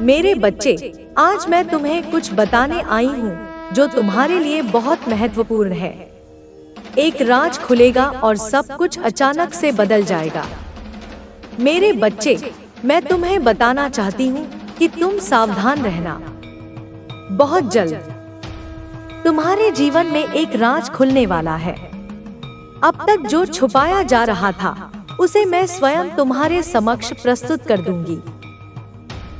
मेरे बच्चे, आज मैं तुम्हें कुछ बताने आई हूँ जो तुम्हारे लिए बहुत महत्वपूर्ण है। एक राज खुलेगा और सब कुछ अचानक से बदल जाएगा। मेरे बच्चे, मैं तुम्हें बताना चाहती हूँ कि तुम सावधान रहना। बहुत जल्द तुम्हारे जीवन में एक राज खुलने वाला है। अब तक जो छुपाया जा रहा था, उसे मैं स्वयं तुम्हारे समक्ष प्रस्तुत कर दूंगी।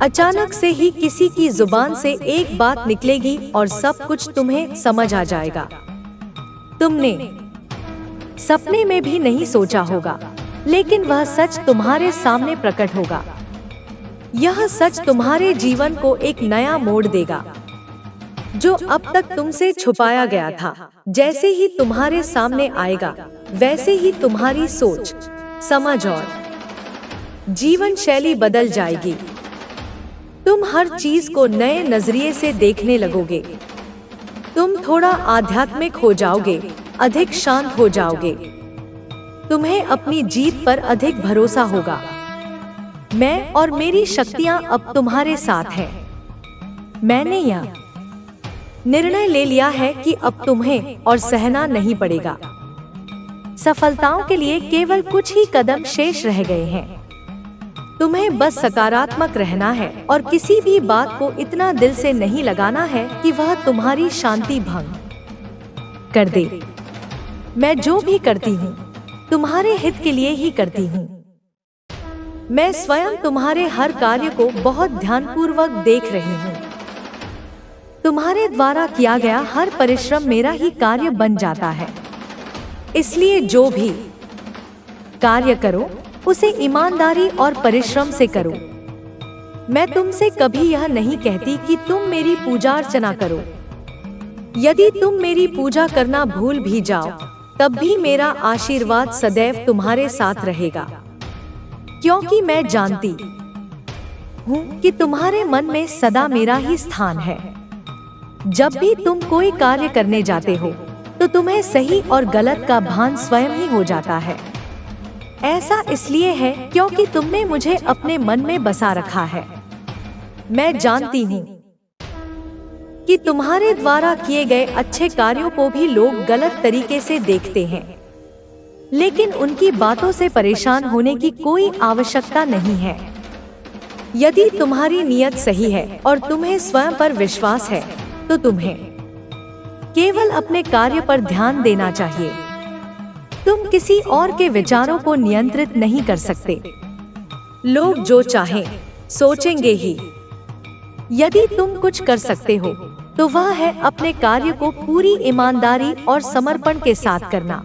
अचानक से ही किसी की जुबान से एक बात निकलेगी और सब कुछ तुम्हें समझ आ जाएगा। तुमने सपने में भी नहीं सोचा होगा, लेकिन वह सच तुम्हारे सामने प्रकट होगा। यह सच तुम्हारे जीवन को एक नया मोड़ देगा। जो अब तक तुमसे छुपाया गया था, जैसे ही तुम्हारे सामने आएगा, वैसे ही तुम्हारी सोच, समझ और जीवन शैली बदल जाएगी। तुम हर चीज को नए नजरिए से देखने लगोगे। तुम थोड़ा आध्यात्मिक हो जाओगे, अधिक शांत हो जाओगे। तुम्हें अपनी जीत पर अधिक भरोसा होगा। मैं और मेरी शक्तियां अब तुम्हारे साथ हैं। मैंने यह निर्णय ले लिया है कि अब तुम्हें और सहना नहीं पड़ेगा। सफलताओं के लिए केवल कुछ ही कदम शेष रह गए हैं। तुम्हें बस सकारात्मक रहना है और किसी भी बात को इतना दिल से नहीं लगाना है कि वह तुम्हारी शांति भंग कर दे। मैं जो भी करती हूँ, तुम्हारे हित के लिए ही करती हूँ। मैं स्वयं तुम्हारे हर कार्य को बहुत ध्यानपूर्वक देख रही हूँ। तुम्हारे द्वारा किया गया हर परिश्रम मेरा ही कार्य बन जाता है। इसलिए जो भी कार्य करो, उसे ईमानदारी और परिश्रम से करो। मैं तुमसे कभी यह नहीं कहती कि तुम मेरी पूजा अर्चना करो। यदि तुम मेरी पूजा करना भूल भी जाओ, तब भी मेरा आशीर्वाद सदैव तुम्हारे साथ रहेगा, क्योंकि मैं जानती हूँ कि तुम्हारे मन में सदा मेरा ही स्थान है। जब भी तुम कोई कार्य करने जाते हो, तो तुम्हें सही और गलत का भान स्वयं ही हो जाता है। ऐसा इसलिए है क्योंकि तुमने मुझे अपने मन में बसा रखा है। मैं जानती हूँ कि तुम्हारे द्वारा किए गए अच्छे कार्यों को भी लोग गलत तरीके से देखते हैं, लेकिन उनकी बातों से परेशान होने की कोई आवश्यकता नहीं है। यदि तुम्हारी नियत सही है और तुम्हें स्वयं पर विश्वास है, तो तुम्हें केवल अपने कार्य पर ध्यान देना चाहिए। तुम किसी और के विचारों को नियंत्रित नहीं कर सकते। लोग जो चाहें सोचेंगे ही। यदि तुम कुछ कर सकते हो, तो वह है अपने कार्य को पूरी ईमानदारी और समर्पण के साथ करना।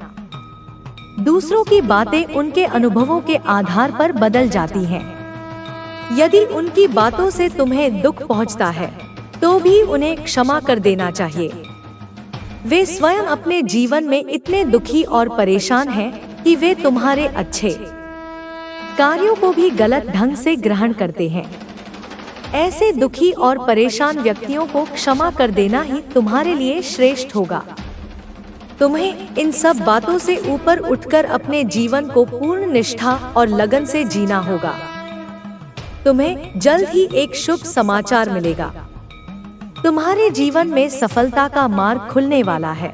दूसरों की बातें उनके अनुभवों के आधार पर बदल जाती हैं। यदि उनकी बातों से तुम्हें दुख पहुंचता है, तो भी उन्हें क्षमा कर देना चाहिए। वे स्वयं अपने जीवन में इतने दुखी और परेशान हैं कि वे तुम्हारे अच्छे कार्यों को भी गलत ढंग से ग्रहण करते हैं। ऐसे दुखी और परेशान व्यक्तियों को क्षमा कर देना ही तुम्हारे लिए श्रेष्ठ होगा। तुम्हें इन सब बातों से ऊपर उठकर अपने जीवन को पूर्ण निष्ठा और लगन से जीना होगा। तुम्हें जल्द ही एक शुभ समाचार मिलेगा। तुम्हारे जीवन में सफलता का मार्ग खुलने वाला है।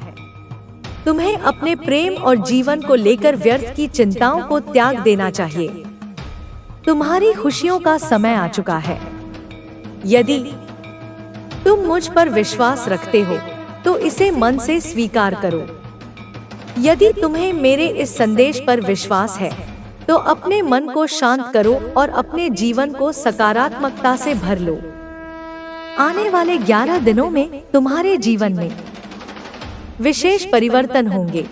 तुम्हें अपने प्रेम और जीवन को लेकर व्यर्थ की चिंताओं को त्याग देना चाहिए। तुम्हारी खुशियों का समय आ चुका है। यदि तुम मुझ पर विश्वास रखते हो, तो इसे मन से स्वीकार करो। यदि तुम्हें मेरे इस संदेश पर विश्वास है, तो अपने मन को शांत करो और अपने जीवन को सकारात्मकता से भर लो। आने वाले 11 दिनों में तुम्हारे जीवन में विशेष परिवर्तन होंगे।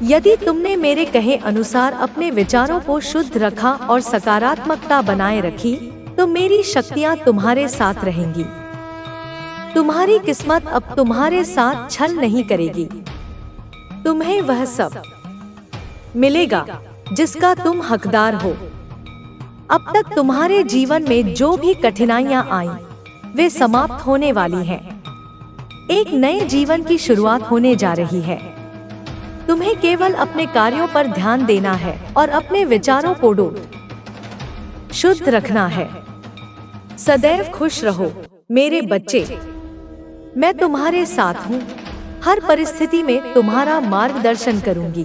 यदि तुमने मेरे कहे अनुसार अपने विचारों को शुद्ध रखा और सकारात्मकता बनाए रखी, तो मेरी शक्तियां तुम्हारे साथ रहेंगी। तुम्हारी किस्मत अब तुम्हारे साथ छल नहीं करेगी। तुम्हें वह सब मिलेगा जिसका तुम हकदार हो। अब तक तुम्हारे जीवन में जो भी कठिनाइयां आईं, वे समाप्त होने वाली हैं। एक नए जीवन की शुरुआत होने जा रही है। तुम्हें केवल अपने कार्यों पर ध्यान देना है और अपने विचारों को शुद्ध रखना है। सदैव खुश रहो मेरे बच्चे, मैं तुम्हारे साथ हूँ। हर परिस्थिति में तुम्हारा मार्गदर्शन करूंगी।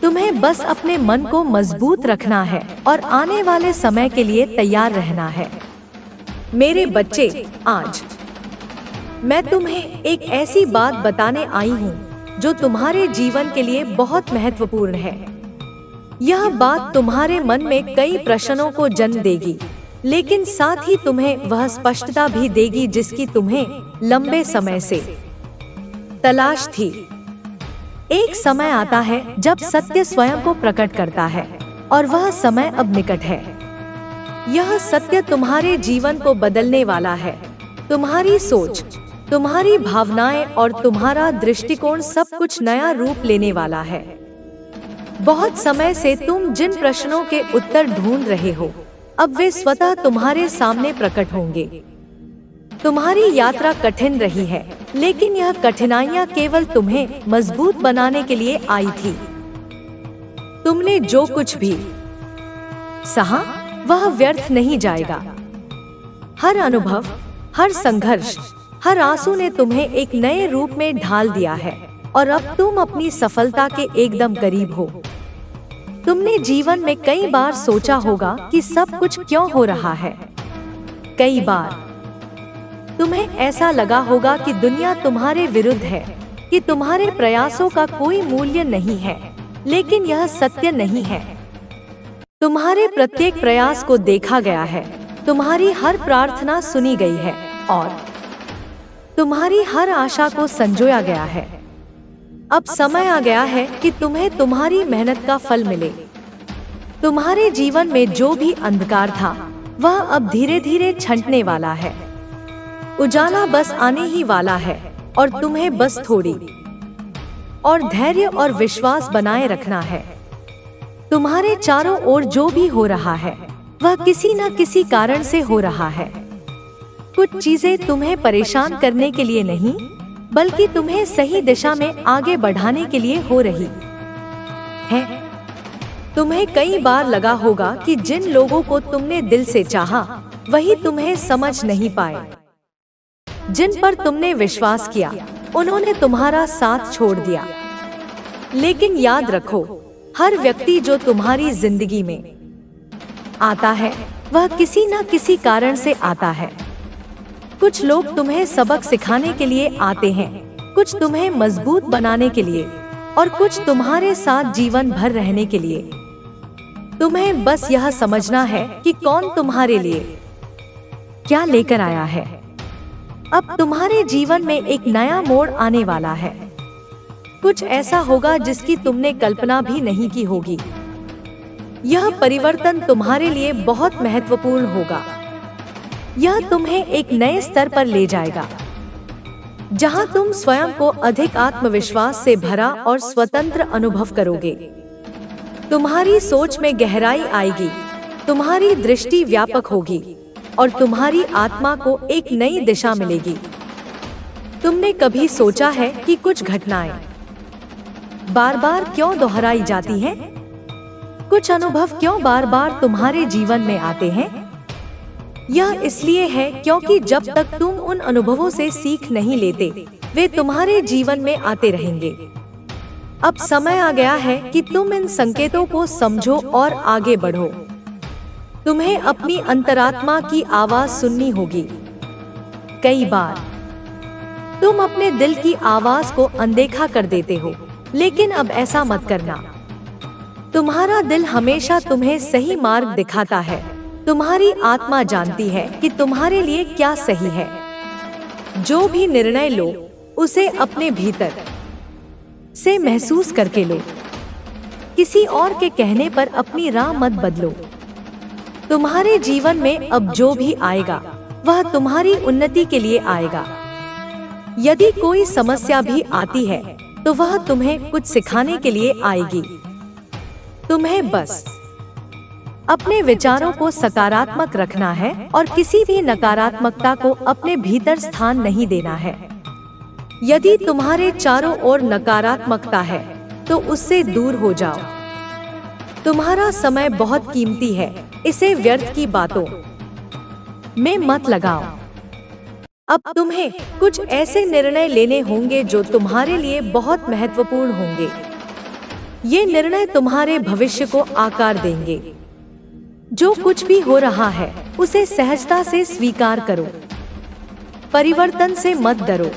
तुम्हें बस अपने मन को मजबूत रखना है और आने वाले समय के लिए तैयार रहना है। मेरे बच्चे, आज मैं तुम्हें एक ऐसी बात बताने आई हूँ जो तुम्हारे जीवन के लिए बहुत महत्वपूर्ण है। यह बात तुम्हारे मन में कई प्रश्नों को जन्म देगी, लेकिन साथ ही तुम्हें वह स्पष्टता भी देगी जिसकी तुम्हें लंबे समय से तलाश थी। एक समय आता है जब सत्य स्वयं को प्रकट करता है और वह समय अब निकट है। यह सत्य तुम्हारे जीवन को बदलने वाला है। तुम्हारी सोच, तुम्हारी भावनाएं और तुम्हारा दृष्टिकोण सब कुछ नया रूप लेने वाला है। बहुत समय से तुम जिन प्रश्नों के उत्तर ढूंढ रहे हो, अब वे स्वतः तुम्हारे सामने प्रकट होंगे। तुम्हारी यात्रा कठिन रही है, लेकिन यह कठिनाइयां केवल तुम्हें मजबूत बनाने के लिए आई थी। तुमने जो कुछ भी सहा, वह व्यर्थ नहीं जाएगा। हर अनुभव, हर संघर्ष, हर आंसू ने तुम्हें एक नए रूप में ढाल दिया है और अब तुम अपनी सफलता के एकदम करीब हो। तुमने जीवन में कई बार सोचा होगा कि सब कुछ क्यों हो रहा है। कई बार तुम्हें ऐसा लगा होगा कि दुनिया तुम्हारे विरुद्ध है, कि तुम्हारे प्रयासों का कोई मूल्य नहीं है, लेकिन यह सत्य नहीं है। तुम्हारे प्रत्येक प्रयास को देखा गया है, तुम्हारी हर प्रार्थना सुनी गई है और तुम्हारी हर आशा को संजोया गया है। अब समय आ गया है कि तुम्हें तुम्हारी मेहनत का फल मिले। तुम्हारे जीवन में जो भी अंधकार था, वह अब धीरे धीरे छंटने वाला है। उजाला बस आने ही वाला है और तुम्हें बस थोड़ी और धैर्य और विश्वास बनाए रखना है। तुम्हारे चारों ओर जो भी हो रहा है, वह किसी न किसी कारण से हो रहा है। कुछ चीजें तुम्हें परेशान करने के लिए नहीं, बल्कि तुम्हें सही दिशा में आगे बढ़ाने के लिए हो रही है। तुम्हें कई बार लगा होगा कि जिन लोगों को तुमने दिल से चाहा, वही तुम्हें समझ नहीं पाए। जिन पर तुमने विश्वास किया, उन्होंने तुम्हारा साथ छोड़ दिया। लेकिन याद रखो, हर व्यक्ति जो तुम्हारी जिंदगी में आता है, वह किसी न किसी कारण से आता है। कुछ लोग तुम्हें सबक सिखाने के लिए आते हैं, कुछ तुम्हें मजबूत बनाने के लिए और कुछ तुम्हारे साथ जीवन भर रहने के लिए। तुम्हें बस यह समझना है कि कौन तुम्हारे लिए क्या लेकर आया है। अब तुम्हारे जीवन में एक नया मोड़ आने वाला है। कुछ ऐसा होगा जिसकी तुमने कल्पना भी नहीं की होगी। यह परिवर्तन तुम्हारे लिए बहुत महत्वपूर्ण होगा। यह तुम्हें एक नए स्तर पर ले जाएगा, जहां तुम स्वयं को अधिक आत्मविश्वास से भरा और स्वतंत्र अनुभव करोगे। तुम्हारी सोच में गहराई आएगी, तुम्हारी दृष्टि व्यापक होगी और तुम्हारी आत्मा को एक नई दिशा मिलेगी। तुमने कभी सोचा है कि कुछ घटनाएं बार बार क्यों दोहराई जाती हैं? कुछ अनुभव क्यों बार बार तुम्हारे जीवन में आते हैं? यह इसलिए है क्योंकि जब तक तुम उन अनुभवों से सीख नहीं लेते, वे तुम्हारे जीवन में आते रहेंगे। अब समय आ गया है कि तुम इन संकेतों को समझो और आगे बढ़ो। तुम्हें अपनी अंतरात्मा की आवाज सुननी होगी। कई बार तुम अपने दिल की आवाज को अनदेखा कर देते हो, लेकिन अब ऐसा मत करना। तुम्हारा दिल हमेशा तुम्हें सही मार्ग दिखाता है। तुम्हारी आत्मा जानती है कि तुम्हारे लिए क्या सही है। जो भी निर्णय लो, उसे अपने भीतर से महसूस करके लो। किसी और के कहने पर अपनी राह मत बदलो। तुम्हारे जीवन में अब जो भी आएगा, वह तुम्हारी उन्नति के लिए आएगा। यदि कोई समस्या भी आती है, तो वह तुम्हें कुछ सिखाने के लिए आएगी। तुम्हें बस अपने विचारों को सकारात्मक रखना है और किसी भी नकारात्मकता को अपने भीतर स्थान नहीं देना है। यदि तुम्हारे चारों ओर नकारात्मकता है, तो उससे दूर हो जाओ। तुम्हारा समय बहुत कीमती है, इसे व्यर्थ की बातों में मत लगाओ। अब तुम्हें कुछ ऐसे निर्णय लेने होंगे जो तुम्हारे लिए बहुत महत्वपूर्ण होंगे। ये निर्णय तुम्हारे भविष्य को आकार देंगे। जो कुछ भी हो रहा है उसे सहजता से स्वीकार करो। परिवर्तन से मत डरो,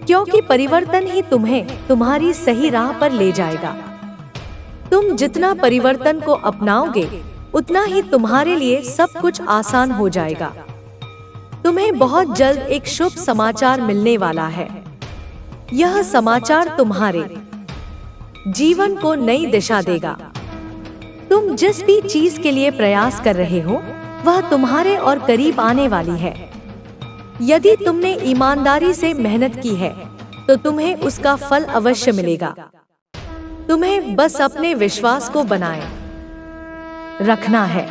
क्योंकि परिवर्तन ही तुम्हें तुम्हारी सही राह पर ले जाएगा। तुम जितना परिवर्तन को अपनाओगे उतना ही तुम्हारे लिए सब कुछ आसान हो जाएगा। तुम्हें बहुत जल्द एक शुभ समाचार मिलने वाला है। यह समाचार तुम्हारे जीवन को नई दिशा देगा। तुम जिस भी चीज के लिए प्रयास कर रहे हो वह तुम्हारे और करीब आने वाली है। यदि तुमने ईमानदारी से मेहनत की है तो तुम्हें उसका फल अवश्य मिलेगा। तुम्हें बस अपने विश्वास को बनाए रखना है।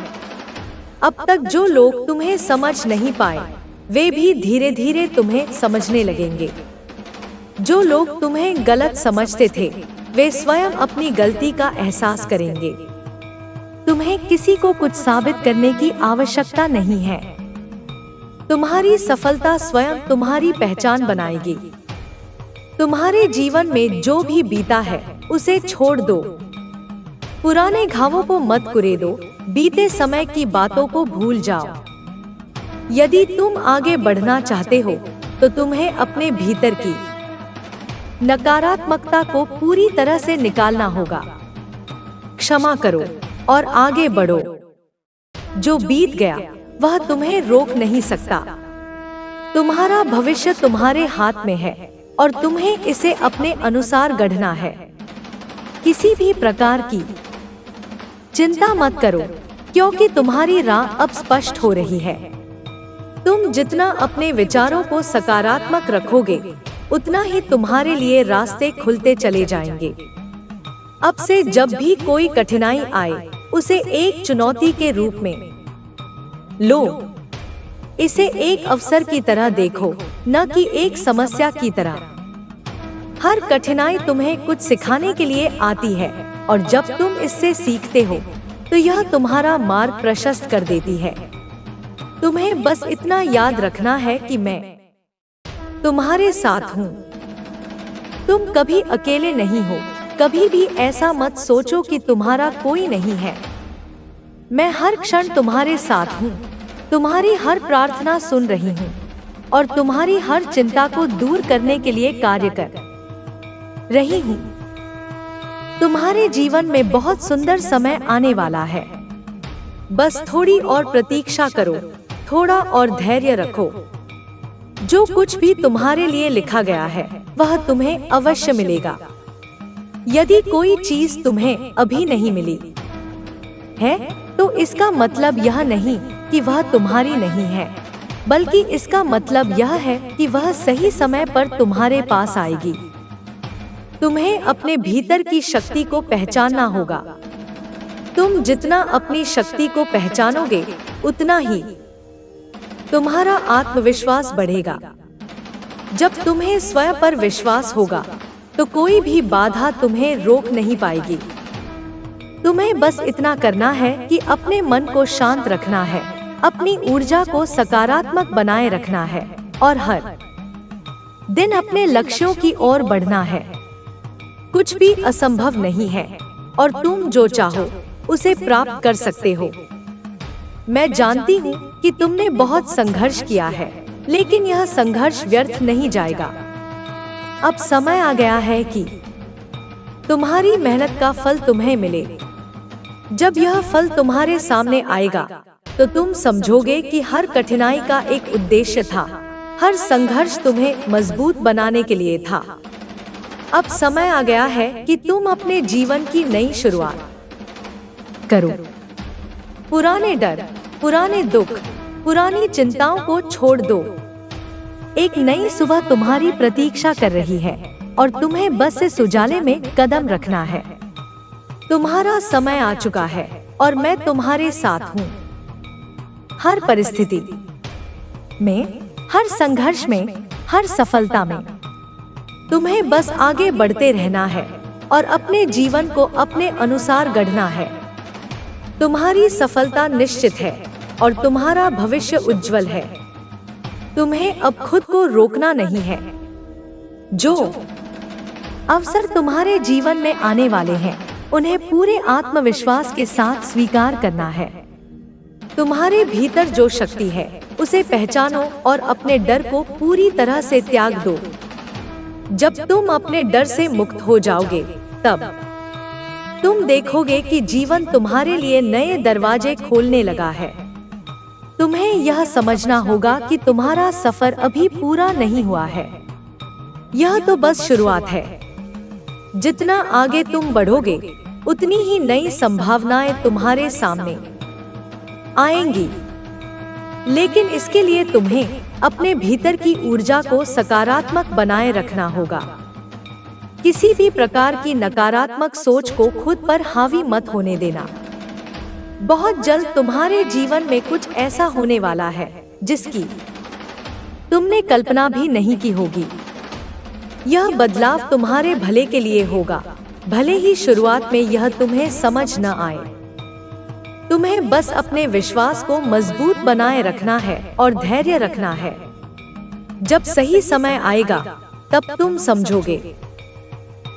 अब तक जो लोग तुम्हें समझ नहीं पाए वे भी धीरे धीरे तुम्हें समझने लगेंगे। जो लोग तुम्हें गलत समझते थे वे स्वयं अपनी गलती का एहसास करेंगे। तुम्हें किसी को कुछ साबित करने की आवश्यकता नहीं है। तुम्हारी सफलता स्वयं तुम्हारी पहचान बनाएगी। तुम्हारे जीवन में जो भी बीता है उसे छोड़ दो। पुराने घावों को मत कुरेदो, बीते समय की बातों को भूल जाओ। यदि तुम आगे बढ़ना चाहते हो तो तुम्हें अपने भीतर की नकारात्मकता को पूरी तरह से निकालना होगा। क्षमा करो और आगे बढ़ो। जो बीत गया वह तुम्हें रोक नहीं सकता। तुम्हारा भविष्य तुम्हारे हाथ में है और तुम्हें इसे अपने अनुसार गढ़ना है। किसी भी प्रकार की चिंता मत करो, क्योंकि तुम्हारी राह अब स्पष्ट हो रही है। तुम जितना अपने विचारों को सकारात्मक रखोगे उतना ही तुम्हारे लिए रास्ते खुलते चले जाएंगे। अब से जब भी कोई कठिनाई आए उसे एक चुनौती के रूप में लो। इसे एक अवसर की तरह देखो, न कि एक समस्या की तरह। हर कठिनाई तुम्हें कुछ सिखाने के लिए आती है और जब तुम इससे सीखते हो तो यह तुम्हारा मार्ग प्रशस्त कर देती है। तुम्हें बस इतना याद रखना है कि मैं तुम्हारे साथ हूँ। तुम कभी अकेले नहीं हो। कभी भी ऐसा मत सोचो कि तुम्हारा कोई नहीं है। मैं हर क्षण तुम्हारे साथ हूँ। तुम्हारी हर प्रार्थना सुन रही हूँ और तुम्हारी हर चिंता को दूर करने के लिए कार्य कर रही हूँ। तुम्हारे जीवन में बहुत सुंदर समय आने वाला है। बस थोड़ी और प्रतीक्षा करो, थोड़ा और धैर्य रखो। जो कुछ भी तुम्हारे लिए लिखा गया है वह तुम्हें अवश्य मिलेगा। यदि कोई चीज तुम्हें अभी नहीं मिली है तो इसका मतलब यह नहीं कि वह तुम्हारी नहीं है, बल्कि इसका मतलब यह है कि वह सही समय पर तुम्हारे पास आएगी। तुम्हें अपने भीतर की शक्ति को पहचानना होगा। तुम जितना अपनी शक्ति को पहचानोगे उतना ही तुम्हारा आत्मविश्वास बढ़ेगा। जब तुम्हें स्वयं पर विश्वास होगा तो कोई भी बाधा तुम्हें रोक नहीं पाएगी। तुम्हें बस इतना करना है कि अपने मन को शांत रखना है, अपनी ऊर्जा को सकारात्मक बनाए रखना है और हर दिन अपने लक्ष्यों की ओर बढ़ना है। कुछ भी असंभव नहीं है और तुम जो चाहो उसे प्राप्त कर सकते हो। मैं जानती हूँ कि तुमने बहुत संघर्ष किया है, लेकिन यह संघर्ष व्यर्थ नहीं जाएगा। अब समय आ गया है कि तुम्हारी मेहनत का फल तुम्हें मिले। जब यह फल तुम्हारे सामने आएगा तो तुम समझोगे कि हर कठिनाई का एक उद्देश्य था। हर संघर्ष तुम्हें मजबूत बनाने के लिए था। अब समय आ गया है कि तुम अपने जीवन की नई शुरुआत करो। पुराने डर, पुराने दुख, पुरानी चिंताओं को छोड़ दो। एक नई सुबह तुम्हारी प्रतीक्षा कर रही है और तुम्हें बस इस उजाले में कदम रखना है। तुम्हारा समय आ चुका है और मैं तुम्हारे साथ हूँ। हर परिस्थिति में, हर संघर्ष में, हर सफलता में तुम्हें बस आगे बढ़ते रहना है और अपने जीवन को अपने अनुसार गढ़ना है। तुम्हारी सफलता निश्चित है। और तुम्हारा भविष्य उज्जवल है। तुम्हें अब खुद को रोकना नहीं है। जो अवसर तुम्हारे जीवन में आने वाले हैं, उन्हें पूरे आत्मविश्वास के साथ स्वीकार करना है। तुम्हारे भीतर जो शक्ति है, उसे पहचानो और अपने डर को पूरी तरह से त्याग दो। जब तुम अपने डर से मुक्त हो जाओगे, तब तुम देखोगे कि जीवन तुम्हारे लिए नए दरवाजे खोलने लगा है। तुम्हें यह समझना होगा कि तुम्हारा सफर अभी पूरा नहीं हुआ है। यह तो बस शुरुआत है। जितना आगे तुम बढ़ोगे, उतनी ही नई संभावनाएं तुम्हारे सामने आएंगी। लेकिन इसके लिए तुम्हें अपने भीतर की ऊर्जा को सकारात्मक बनाए रखना होगा। किसी भी प्रकार की नकारात्मक सोच को खुद पर हावी मत होने देना। बहुत जल्द तुम्हारे जीवन में कुछ ऐसा होने वाला है जिसकी तुमने कल्पना भी नहीं की होगी। यह बदलाव तुम्हारे भले के लिए होगा, भले ही शुरुआत में यह तुम्हें समझ न आए। तुम्हें बस अपने विश्वास को मजबूत बनाए रखना है और धैर्य रखना है। जब सही समय आएगा, तब तुम समझोगे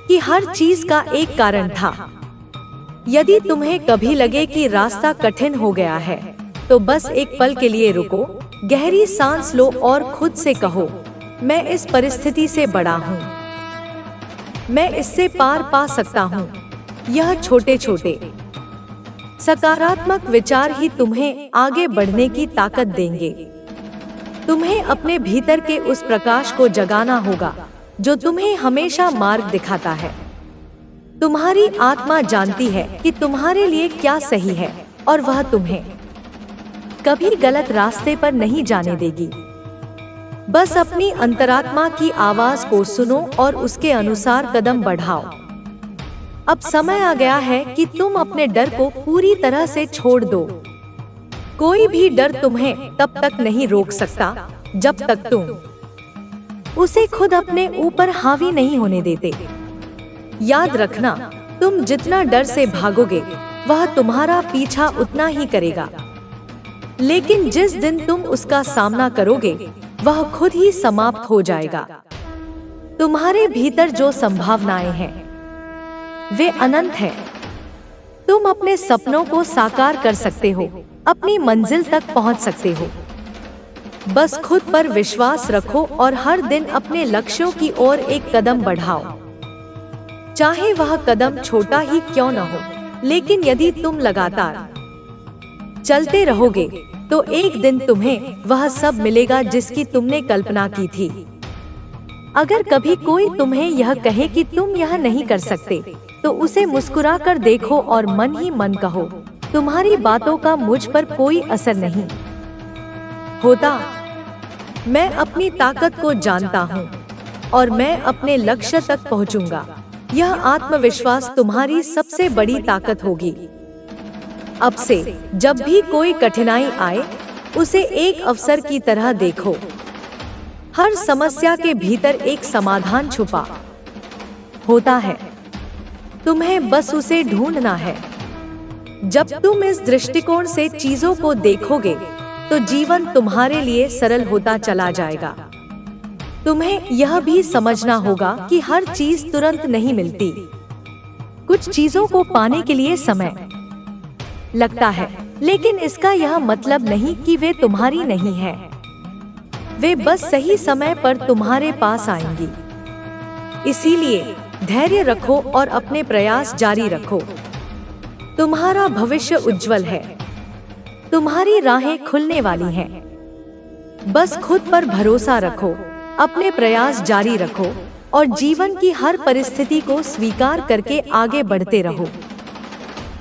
कि हर चीज का एक कारण था। यदि तुम्हें कभी लगे कि रास्ता कठिन हो गया है, तो बस एक पल के लिए रुको, गहरी सांस लो और खुद से कहो, मैं इस परिस्थिति से बड़ा हूँ, मैं इससे पार पा सकता हूँ। यह छोटे छोटे सकारात्मक विचार ही तुम्हें आगे बढ़ने की ताकत देंगे। तुम्हें अपने भीतर के उस प्रकाश को जगाना होगा जो तुम्हें हमेशा मार्ग दिखाता है। तुम्हारी आत्मा जानती है कि तुम्हारे लिए क्या सही है और वह तुम्हें कभी गलत रास्ते पर नहीं जाने देगी। बस अपनी अंतरात्मा की आवाज को सुनो और उसके अनुसार कदम बढ़ाओ। अब समय आ गया है कि तुम अपने डर को पूरी तरह से छोड़ दो। कोई भी डर तुम्हें तब तक नहीं रोक सकता जब तक तुम उसे खुद अपने ऊपर हावी नहीं होने देते। याद रखना, तुम जितना डर से भागोगे, वह तुम्हारा पीछा उतना ही करेगा। लेकिन जिस दिन तुम उसका सामना करोगे, वह खुद ही समाप्त हो जाएगा। तुम्हारे भीतर जो संभावनाएं हैं, वे अनंत हैं। तुम अपने सपनों को साकार कर सकते हो, अपनी मंजिल तक पहुंच सकते हो। बस खुद पर विश्वास रखो और हर दिन अपने लक्ष्यों की ओर एक कदम बढ़ाओ। चाहे वह कदम छोटा ही क्यों न हो, लेकिन यदि तुम लगातार चलते रहोगे, तो एक दिन तुम्हें वह सब मिलेगा जिसकी तुमने कल्पना की थी। अगर कभी कोई तुम्हें यह कहे कि तुम यह नहीं कर सकते, तो उसे मुस्कुरा कर देखो और मन ही मन कहो, तुम्हारी बातों का मुझ पर कोई असर नहीं होता। मैं अपनी ताकत को जानता हूँ और मैं अपने लक्ष्य तक पहुँचूंगा। यह आत्मविश्वास तुम्हारी सबसे बड़ी ताकत होगी। अब से जब भी कोई कठिनाई आए, उसे एक अवसर की तरह देखो। हर समस्या के भीतर एक समाधान छुपा होता है, तुम्हें बस उसे ढूंढना है। जब तुम इस दृष्टिकोण से चीजों को देखोगे, तो जीवन तुम्हारे लिए सरल होता चला जाएगा। तुम्हें यह भी समझना होगा कि हर चीज तुरंत नहीं मिलती। कुछ चीजों को पाने के लिए समय लगता है, लेकिन इसका यह मतलब नहीं कि वे तुम्हारी नहीं है। वे बस सही समय पर तुम्हारे पास आएंगी। इसीलिए धैर्य रखो और अपने प्रयास जारी रखो। तुम्हारा भविष्य उज्जवल है। तुम्हारी राहें खुलने वाली हैं। बस खुद पर भरोसा रखो, अपने प्रयास जारी रखो और जीवन की हर परिस्थिति को स्वीकार करके आगे बढ़ते रहो।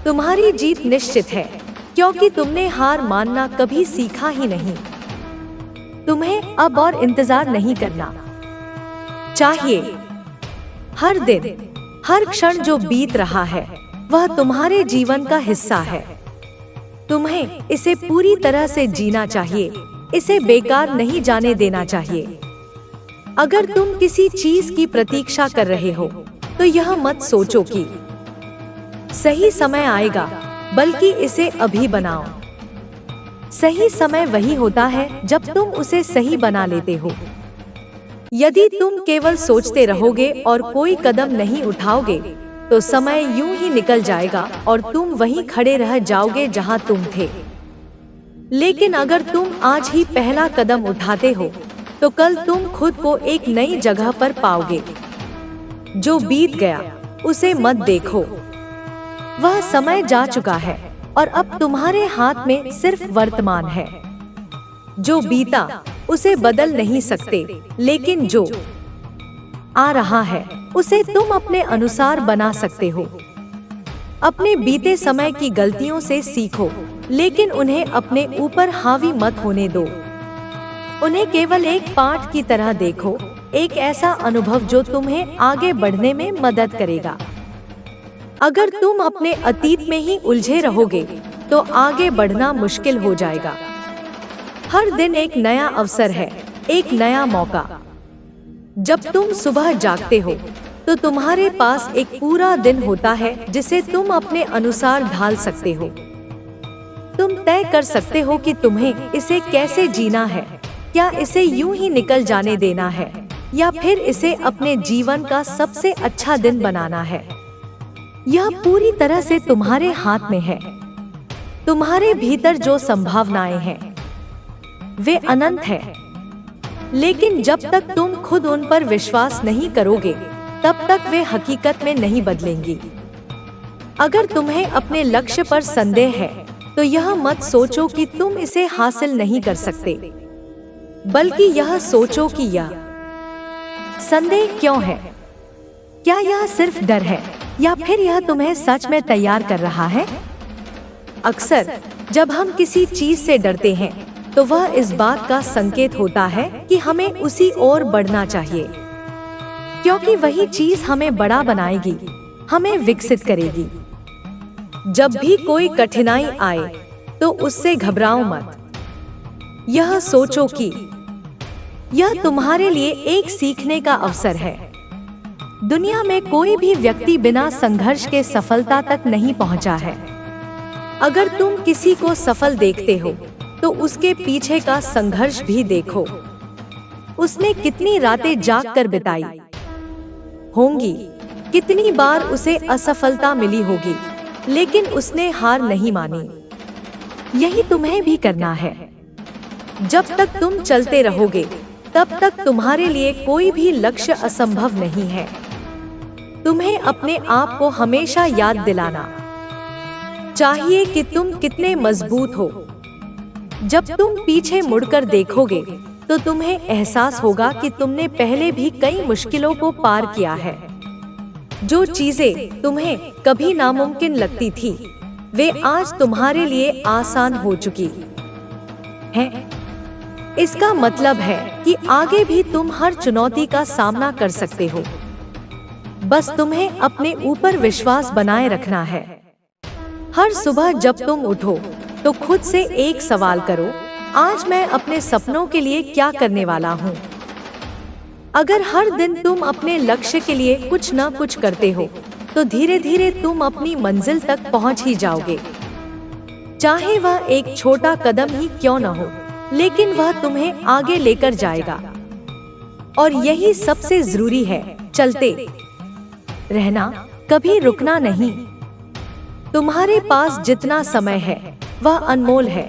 तुम्हारी जीत निश्चित है, क्योंकि तुमने हार मानना कभी सीखा ही नहीं। तुम्हें अब और इंतजार नहीं करना चाहिए। हर दिन, हर क्षण जो बीत रहा है, वह तुम्हारे जीवन का हिस्सा है। तुम्हें इसे पूरी तरह से जीना चाहिए, इसे बेकार नहीं जाने देना चाहिए। अगर तुम किसी चीज की प्रतीक्षा कर रहे हो, तो यह मत सोचो कि सही समय आएगा, बल्कि इसे अभी बनाओ। सही समय वही होता है जब तुम उसे सही बना लेते हो। यदि तुम केवल सोचते रहोगे और कोई कदम नहीं उठाओगे तो समय यूं ही निकल जाएगा और तुम वहीं खड़े रह जाओगे जहां तुम थे। लेकिन अगर तुम आज ही पहला कदम उठाते हो तो कल तुम खुद को एक नई जगह पर पाओगे। जो बीत गया उसे मत देखो, वह समय जा चुका है और अब तुम्हारे हाथ में सिर्फ वर्तमान है। जो बीता उसे बदल नहीं सकते, लेकिन जो आ रहा है उसे तुम अपने अनुसार बना सकते हो। अपने बीते समय की गलतियों से सीखो, लेकिन उन्हें अपने ऊपर हावी मत होने दो। उन्हें केवल एक पाठ की तरह देखो, एक ऐसा अनुभव जो तुम्हें आगे बढ़ने में मदद करेगा। अगर तुम अपने अतीत में ही उलझे रहोगे तो आगे बढ़ना मुश्किल हो जाएगा। हर दिन एक नया अवसर है, एक नया मौका। जब तुम सुबह जागते हो तो तुम्हारे पास एक पूरा दिन होता है जिसे तुम अपने अनुसार ढाल सकते हो। तुम तय कर सकते हो कि तुम्हें इसे कैसे जीना है, क्या इसे यूं ही निकल जाने देना है या फिर इसे अपने जीवन का सबसे अच्छा दिन बनाना है। यह पूरी तरह से तुम्हारे हाथ में है। तुम्हारे भीतर जो संभावनाएं हैं वे अनंत है, लेकिन जब तक तुम खुद उन पर विश्वास नहीं करोगे तब तक वे हकीकत में नहीं बदलेंगी। अगर तुम्हें अपने लक्ष्य पर संदेह है तो यह मत सोचो कि तुम इसे हासिल नहीं कर सकते, बल्कि यह सोचो कि यह संदेह क्यों है। क्या यह सिर्फ डर है या फिर यह तुम्हें सच में तैयार कर रहा है? अक्सर जब हम किसी चीज से डरते हैं तो वह इस बात का संकेत होता है कि हमें उसी ओर बढ़ना चाहिए, क्योंकि वही चीज हमें बड़ा बनाएगी, हमें विकसित करेगी। जब भी कोई कठिनाई आए तो उससे घबराओ मत। यह सोचो कि यह तुम्हारे लिए एक सीखने का अवसर है। दुनिया में कोई भी व्यक्ति बिना संघर्ष के सफलता तक नहीं पहुंचा है। अगर तुम किसी को सफल देखते हो तो उसके पीछे का संघर्ष भी देखो। उसने कितनी रातें जागकर बिताई होंगी, कितनी बार उसे असफलता मिली होगी, लेकिन उसने हार नहीं मानी। यही तुम्हें भी करना है। जब तक तुम चलते रहोगे तब तक तुम्हारे लिए कोई भी लक्ष्य असंभव नहीं है। तुम्हें अपने आप को हमेशा याद दिलाना चाहिए कि तुम कितने मजबूत हो। जब तुम पीछे मुड़कर देखोगे तो तुम्हें एहसास होगा कि तुमने पहले भी कई मुश्किलों को पार किया है। जो चीजें तुम्हें कभी नामुमकिन लगती थी वे आज तुम्हारे लिए आसान हो चुकी हैं। इसका मतलब है कि आगे भी तुम हर चुनौती का सामना कर सकते हो। बस तुम्हें अपने ऊपर विश्वास बनाए रखना है। हर सुबह जब तुम उठो तो खुद से एक सवाल करो, आज मैं अपने सपनों के लिए क्या करने वाला हूँ। अगर हर दिन तुम अपने लक्ष्य के लिए कुछ न कुछ करते हो तो धीरे धीरे तुम अपनी मंजिल तक पहुँच ही जाओगे। चाहे वह एक छोटा कदम ही क्यों न हो, लेकिन वह तुम्हें आगे लेकर जाएगा। और यही सबसे जरूरी है, चलते रहना, कभी रुकना नहीं। तुम्हारे पास जितना समय है वह अनमोल है,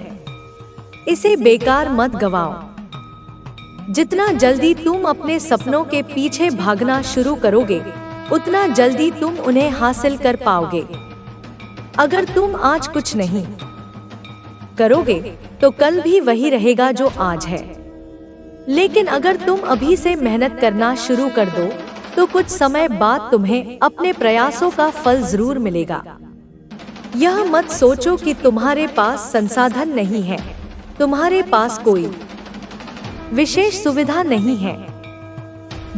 इसे बेकार मत गवाओ। जितना जल्दी तुम अपने सपनों के पीछे भागना शुरू करोगे उतना जल्दी तुम उन्हें हासिल कर पाओगे। अगर तुम आज कुछ नहीं करोगे तो कल भी वही रहेगा जो आज है, लेकिन अगर तुम अभी से मेहनत करना शुरू कर दो तो कुछ समय बाद तुम्हें अपने प्रयासों का फल जरूर मिलेगा। यह मत सोचो कि तुम्हारे पास संसाधन नहीं है, तुम्हारे पास कोई विशेष सुविधा नहीं है।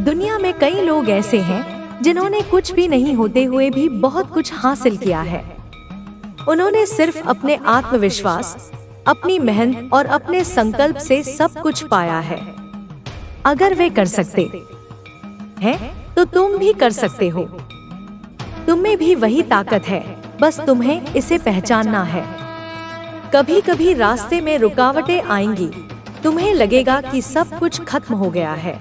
दुनिया में कई लोग ऐसे हैं जिन्होंने कुछ भी नहीं होते हुए भी बहुत कुछ हासिल किया है। उन्होंने सिर्फ अपने आत्मविश्वास, अपनी मेहनत और अपने संकल्प से सब कुछ पाया है। अगर वे कर सकते हैं तो तुम भी कर सकते हो। तुम में भी वही ताकत है, बस तुम्हें इसे पहचानना है। कभी कभी रास्ते में रुकावटें आएंगी, तुम्हें लगेगा कि सब कुछ खत्म हो गया है,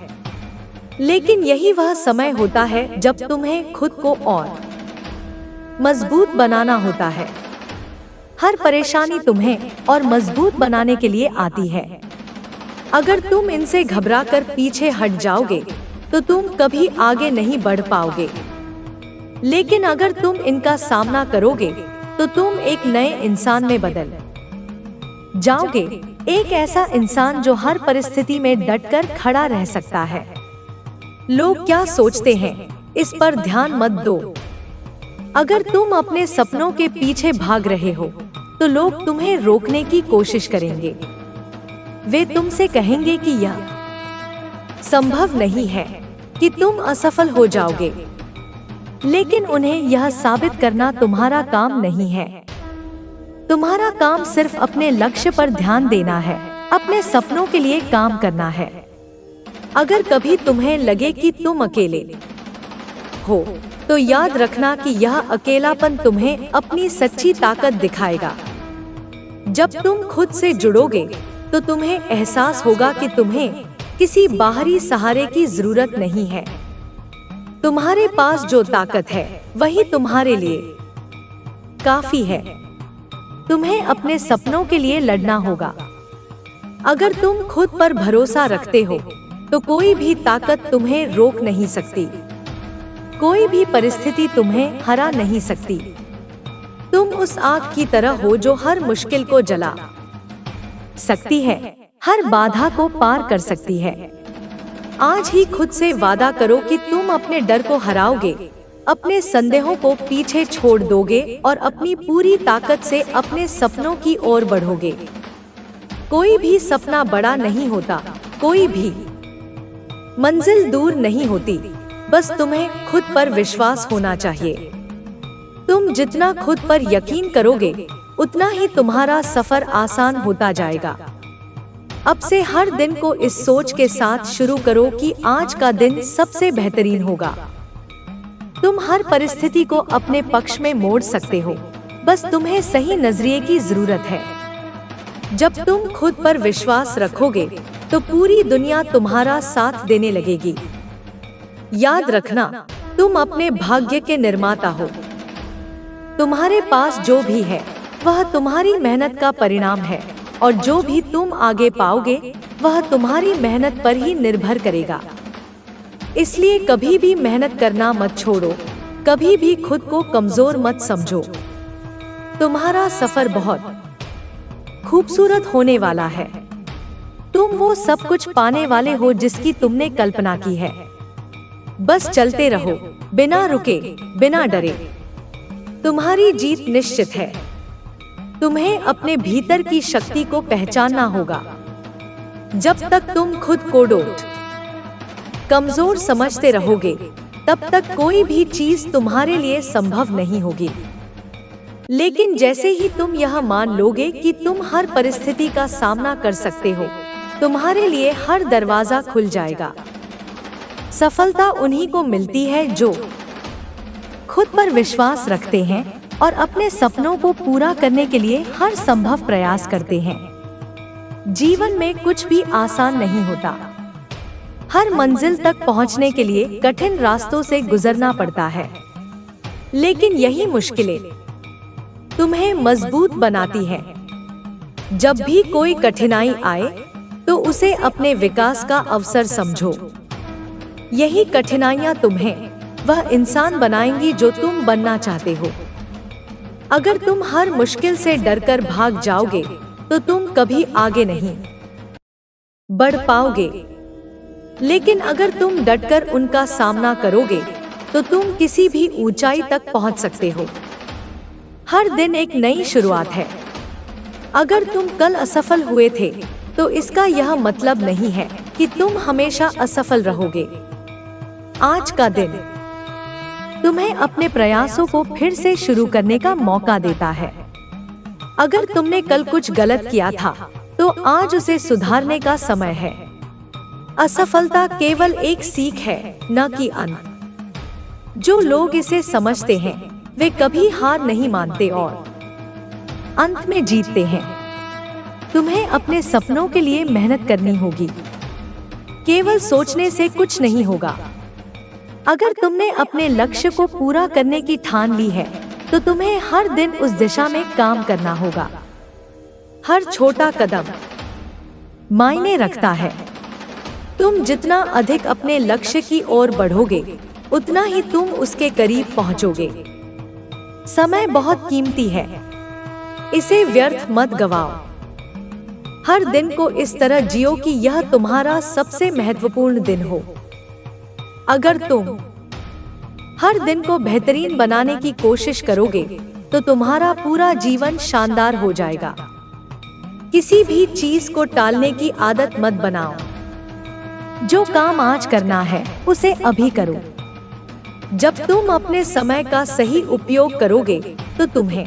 लेकिन यही वह समय होता है जब तुम्हें खुद को और मजबूत बनाना होता है। हर परेशानी तुम्हें और मजबूत बनाने के लिए आती है। अगर तुम इनसे घबराकर पीछे हट जाओगे तो तुम कभी आगे नहीं बढ़ पाओगे, लेकिन अगर तुम इनका सामना करोगे तो तुम एक नए इंसान में बदल जाओगे, एक ऐसा इंसान जो हर परिस्थिति में डटकर खड़ा रह सकता है। लोग क्या सोचते हैं इस पर ध्यान मत दो। अगर तुम अपने सपनों के पीछे भाग रहे हो तो लोग तुम्हें रोकने की कोशिश करेंगे। वे तुमसे कहेंगे कि यह संभव नहीं है, कि तुम असफल हो जाओगे, लेकिन उन्हें यह साबित करना तुम्हारा काम नहीं है। तुम्हारा काम सिर्फ अपने लक्ष्य पर ध्यान देना है, अपने सपनों के लिए काम करना है। अगर कभी तुम्हें लगे कि तुम अकेले हो तो याद रखना कि यह अकेलापन तुम्हें अपनी सच्ची ताकत दिखाएगा। जब तुम खुद से जुड़ोगे तो तुम्हें एहसास होगा कि तुम्हें किसी बाहरी सहारे की जरूरत नहीं है। तुम्हारे पास जो ताकत है वही तुम्हारे लिए काफी है। तुम्हें अपने सपनों के लिए लड़ना होगा। अगर तुम खुद पर भरोसा रखते हो तो कोई भी ताकत तुम्हें रोक नहीं सकती, कोई भी परिस्थिति तुम्हें हरा नहीं सकती। तुम उस आग की तरह हो जो हर मुश्किल को जला सकती है, हर बाधा को पार कर सकती है। आज ही खुद से वादा करो कि तुम अपने डर को हराओगे, अपने संदेहों को पीछे छोड़ दोगे और अपनी पूरी ताकत से अपने सपनों की ओर बढ़ोगे। कोई भी सपना बड़ा नहीं होता, कोई भी मंजिल दूर नहीं होती, बस तुम्हें खुद पर विश्वास होना चाहिए। तुम जितना खुद पर यकीन करोगे उतना ही तुम्हारा सफर आसान होता जाएगा। अब से हर दिन को इस सोच के साथ शुरू करो कि आज का दिन सबसे बेहतरीन होगा। तुम हर परिस्थिति को अपने पक्ष में मोड़ सकते हो, बस तुम्हें सही नजरिए की जरूरत है। जब तुम खुद पर विश्वास रखोगे तो पूरी दुनिया तुम्हारा साथ देने लगेगी। याद रखना, तुम अपने भाग्य के निर्माता हो। तुम्हारे पास जो भी है वह तुम्हारी मेहनत का परिणाम है, और जो भी तुम आगे पाओगे वह तुम्हारी मेहनत पर ही निर्भर करेगा। इसलिए कभी भी मेहनत करना मत छोड़ो, कभी भी खुद को कमजोर मत समझो। तुम्हारा सफर बहुत खूबसूरत होने वाला है। तुम वो सब कुछ पाने वाले हो जिसकी तुमने कल्पना की है। बस चलते रहो, बिना रुके, बिना डरे। तुम्हारी जीत निश्चित है। तुम्हें अपने भीतर की शक्ति को पहचानना होगा। जब तक तुम खुद को कमजोर समझते रहोगे तब तक कोई भी चीज तुम्हारे लिए संभव नहीं होगी। लेकिन जैसे ही तुम यह मान लोगे कि तुम हर परिस्थिति का सामना कर सकते हो, तुम्हारे लिए हर दरवाजा खुल जाएगा। सफलता उन्हीं को मिलती है जो खुद पर विश्वास रखते हैं और अपने सपनों को पूरा करने के लिए हर संभव प्रयास करते हैं। जीवन में कुछ भी आसान नहीं होता। हर मंजिल तक पहुंचने के लिए कठिन रास्तों से गुजरना पड़ता है, लेकिन यही मुश्किलें तुम्हें मजबूत बनाती हैं। जब भी कोई कठिनाई आए तो उसे अपने विकास का अवसर समझो। यही कठिनाइयां तुम्हें वह इंसान बनाएंगी जो तुम बनना चाहते हो। अगर तुम हर मुश्किल से डरकर भाग जाओगे तो तुम कभी आगे नहीं बढ़ पाओगे, लेकिन अगर तुम डटकर उनका सामना करोगे तो तुम किसी भी ऊंचाई तक पहुंच सकते हो। हर दिन एक नई शुरुआत है। अगर तुम कल असफल हुए थे तो इसका यह मतलब नहीं है कि तुम हमेशा असफल रहोगे। आज का दिन तुम्हें अपने प्रयासों को फिर से शुरू करने का मौका देता है। अगर तुमने कल कुछ गलत किया था तो आज उसे सुधारने का समय है। असफलता केवल एक सीख है, न कि अंत। जो लोग इसे समझते हैं वे कभी हार नहीं मानते और अंत में जीतते हैं। तुम्हें अपने सपनों के लिए मेहनत करनी होगी। केवल सोचने से कुछ नहीं होगा। अगर तुमने अपने लक्ष्य को पूरा करने की ठान ली है तो तुम्हें हर दिन उस दिशा में काम करना होगा। हर छोटा कदम मायने रखता है। तुम जितना अधिक अपने लक्ष्य की ओर बढ़ोगे उतना ही तुम उसके करीब पहुंचोगे। समय बहुत कीमती है, इसे व्यर्थ मत गवाओ। हर दिन को इस तरह जियो कि यह तुम्हारा सबसे महत्वपूर्ण दिन हो। अगर तुम हर दिन को बेहतरीन बनाने की कोशिश करोगे तो तुम्हारा पूरा जीवन शानदार हो जाएगा। किसी भी चीज को टालने की आदत मत बनाओ। जो काम आज करना है उसे अभी करो। जब तुम अपने समय का सही उपयोग करोगे तो तुम्हें